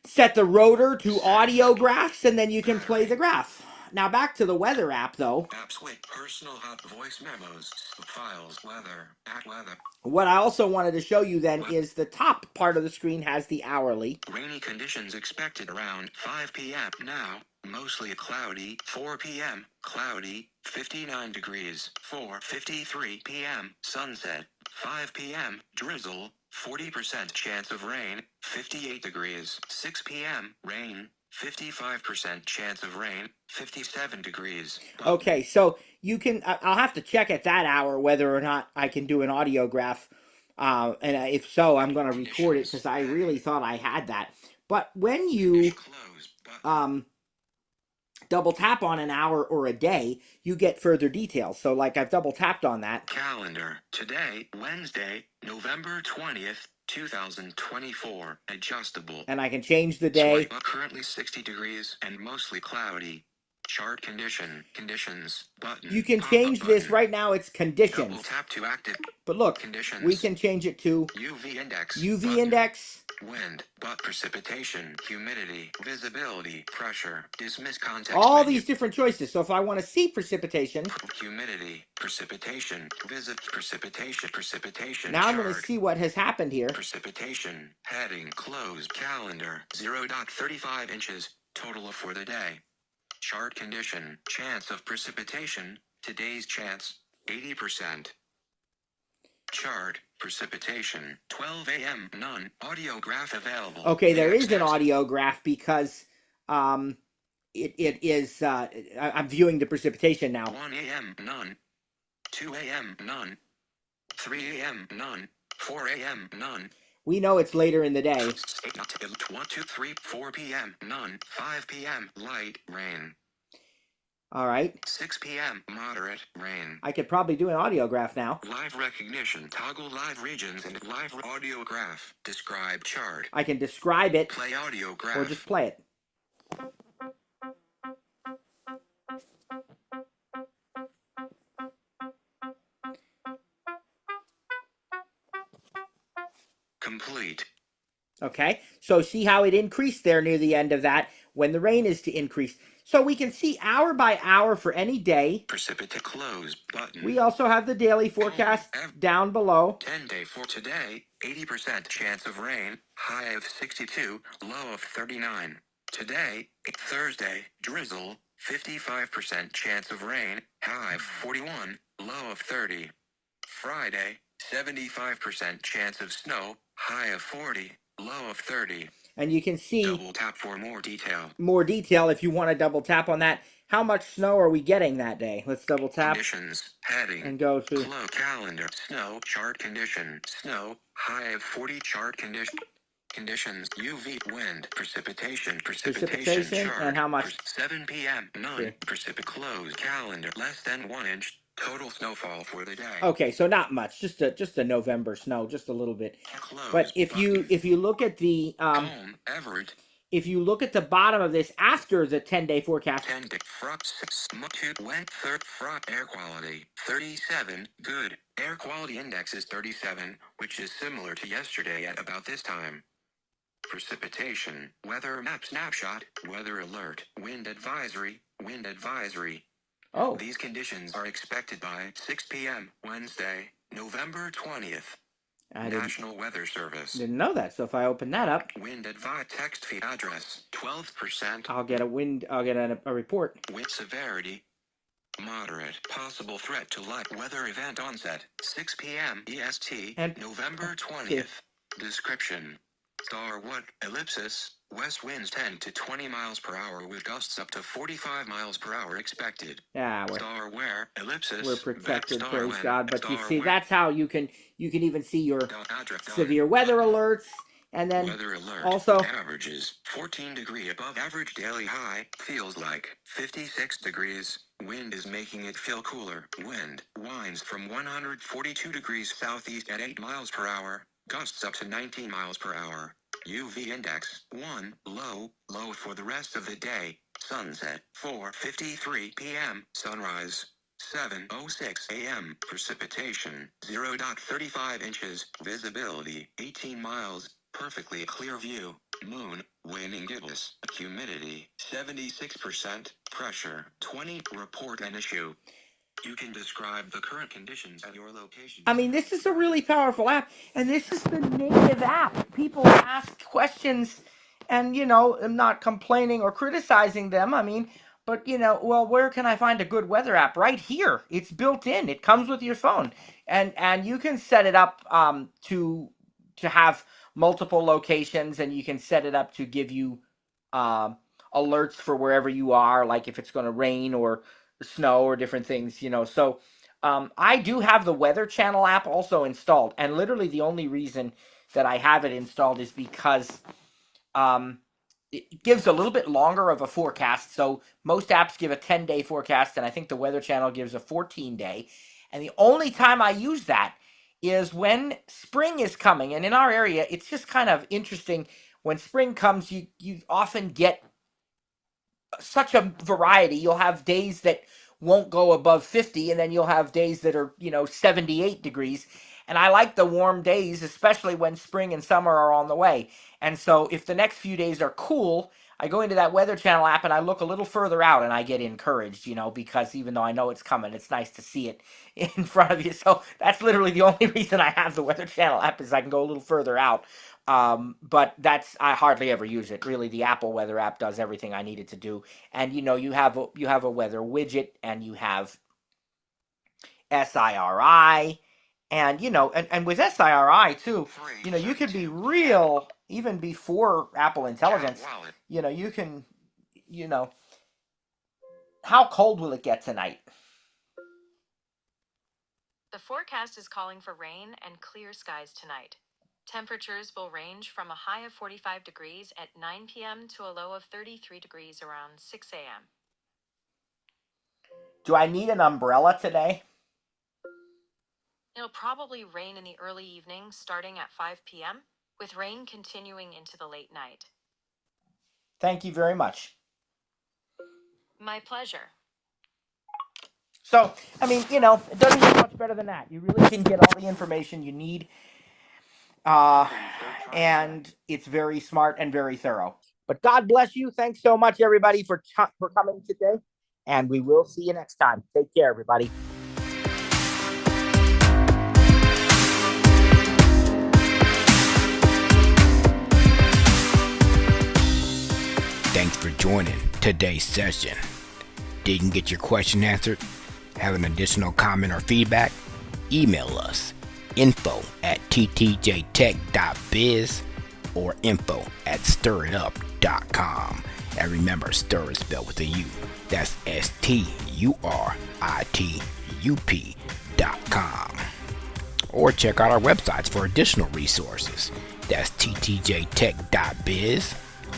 S1: set the rotor to audio graphs, and then you can play the graph. Now back to the weather app, though.
S2: Apps with personal hot voice memos, files, weather, at weather.
S1: What I also wanted to show you then is the top part of the screen has the hourly.
S2: Rainy conditions expected around 5 p.m. Now, mostly cloudy. 4 p.m. Cloudy, 59 degrees. 4:53 p.m. Sunset. 5 p.m. Drizzle. 40% chance of rain, 58 degrees. 6 p.m. Rain, 55% chance of rain, 57 degrees.
S1: Okay, so you can, I'll have to check at that hour whether or not I can do an audio graph. And if so, I'm going to record it because I really thought I had that. But when you double tap on an hour or a day, you get further details. So like I've double tapped on that.
S2: Calendar. Today, Wednesday, November 20th, 2024. Adjustable.
S1: And I can change the day.
S2: Currently 60 degrees and mostly cloudy. Chart conditions, button.
S1: You can
S2: pop-up
S1: change this
S2: button.
S1: right now. It's
S2: Double
S1: conditions.
S2: tap to active.
S1: But look,
S2: Conditions.
S1: we can change it to
S2: UV index.
S1: UV
S2: button.
S1: index.
S2: Wind, precipitation, humidity, visibility, pressure, dismiss context
S1: All
S2: menu.
S1: these different choices. So if I want to see precipitation,
S2: Humidity, precipitation, precipitation.
S1: now I'm going to
S2: chart.
S1: see what has happened here.
S2: Precipitation, heading, closed, calendar, 0.35 inches, total for the day. Chart condition, chance of precipitation, today's chance, 80%. Chart, precipitation, 12 a.m. none, audio graph available.
S1: Okay, there is an
S2: Next.
S1: audio graph because it is, I'm viewing the precipitation now.
S2: 1 a.m. none, 2 a.m. none, 3 a.m. none, 4 a.m. none.
S1: We know it's later in the day.
S2: 1, 2, 3, 4 p.m. none, 5 p.m. light rain.
S1: All right.
S2: 6 p.m. moderate rain.
S1: I could probably do an audio graph now.
S2: Live recognition, toggle live regions and live audio graph. Describe chart.
S1: I can describe it
S2: Play audio graph.
S1: or just play it.
S2: Complete.
S1: Okay, so see how it increased there near the end of that when the rain is to increase. So we can see hour by hour for any day.
S2: Precipitate close button.
S1: We also have the daily forecast down below.
S2: 10-day for today, 80% chance of rain, high of 62, low of 39. Today, Thursday, drizzle, 55% chance of rain, high of 41, low of 30. Friday, 75% chance of snow, high of 40, low of 30.
S1: And you can see
S2: Double tap for more detail.
S1: More detail if you want to double tap on that. How much snow are we getting that day? Let's double tap.
S2: Conditions, heading,
S1: and go to
S2: Close calendar, snow, chart condition, snow, high of 40 chart condition. Conditions, UV, wind, precipitation chart,
S1: and how much?
S2: 7 p.m. none, close calendar, less than 1 inch, total snowfall for the day.
S1: Okay, so not much, just a November snow, just a little bit.
S2: Close
S1: But if
S2: button.
S1: you look at the
S2: Home, Everett,
S1: if you look at the bottom of this after the 10-day forecast,
S2: 10-day front 6 2 went third front air quality 37 good. Air quality index is 37, which is similar to yesterday at about this time. Precipitation, weather map snapshot, weather alert, wind advisory.
S1: oh,
S2: These conditions are expected by 6 p.m. Wednesday, November 20th.
S1: I
S2: National Weather Service.
S1: didn't know that. So if I open that up,
S2: Wind advice text feed address 12%.
S1: I'll get a report.
S2: Wind severity moderate. Possible threat to light weather event onset 6 p.m. EST,
S1: And
S2: November 20th. Description. Starwood, ellipsis, west winds 10 to 20 miles per hour with gusts up to 45 miles per hour expected.
S1: Yeah,
S2: Starware, ellipsis,
S1: we're protected,
S2: star
S1: praise
S2: wind,
S1: God. But you
S2: star
S1: see,
S2: wind.
S1: that's how you can even see your
S2: Address,
S1: severe weather alerts. And then
S2: weather alert.
S1: also
S2: Averages 14 degree above average daily high. Feels like 56 degrees. Wind is making it feel cooler. Wind winds from 142 degrees southeast at 8 miles per hour. Gusts up to 19 miles per hour. UV index 1 low for the rest of the day. Sunset 4:53 p.m. Sunrise 7:06 a.m. Precipitation 0.35 inches. Visibility 18 miles. Perfectly clear view. Moon, waning gibbous. Humidity 76%. Pressure 20. Report an issue. You can describe the current conditions at your location.
S1: I mean, this is a really powerful app, and this is the native app. People ask questions, and I'm not complaining or criticizing them. I mean, but well, where can I find a good weather app? Right here. It's built in. It comes with your phone, and you can set it up to have multiple locations, and you can set it up to give you alerts for wherever you are, like if it's going to rain or snow or different things. So. I do have the Weather Channel app also installed, and literally the only reason that I have it installed is because it gives a little bit longer of a forecast. So most apps give a 10-day forecast, and I think the Weather Channel gives a 14-day. And the only time I use that is when spring is coming. And in our area, it's just kind of interesting. When spring comes, you often get such a variety. You'll have days that won't go above 50, and then you'll have days that are, 78 degrees. And I like the warm days, especially when spring and summer are on the way. And so if the next few days are cool, I go into that Weather Channel app and I look a little further out and I get encouraged, because even though I know it's coming, it's nice to see it in front of you. So that's literally the only reason I have the Weather Channel app, is I can go a little further out. But I hardly ever use it. Really, the Apple Weather app does everything I need it to do. And you have a weather widget, and you have SIRI, and and with SIRI too, you could be real even before Apple Intelligence. You can, you know, how cold will it get tonight?
S6: The forecast is calling for rain and clear skies tonight. Temperatures will range from a high of 45 degrees at 9 p.m. to a low of 33 degrees around 6 a.m.
S1: Do I need an umbrella today?
S6: It'll probably rain in the early evening starting at 5 p.m., with rain continuing into the late night.
S1: Thank you very much.
S6: My pleasure.
S1: So, I mean, it doesn't get much better than that. You really can get all the information you need. And it's very smart and very thorough. But God bless you. Thanks so much, everybody, for coming today. And we will see you next time. Take care, everybody.
S7: Thanks for joining today's session. Didn't get your question answered? Have an additional comment or feedback? Email us info@ttjtech.biz or info@stiritup.com. And remember, stir is spelled with a U. That's STURITUP.com. Or check out our websites for additional resources. That's ttjtech.biz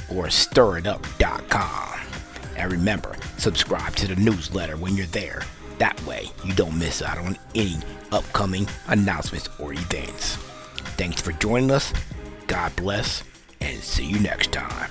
S7: or stiritup.com. And remember, subscribe to the newsletter when you're there. That way, you don't miss out on any upcoming announcements or events. Thanks for joining us. God bless, and see you next time.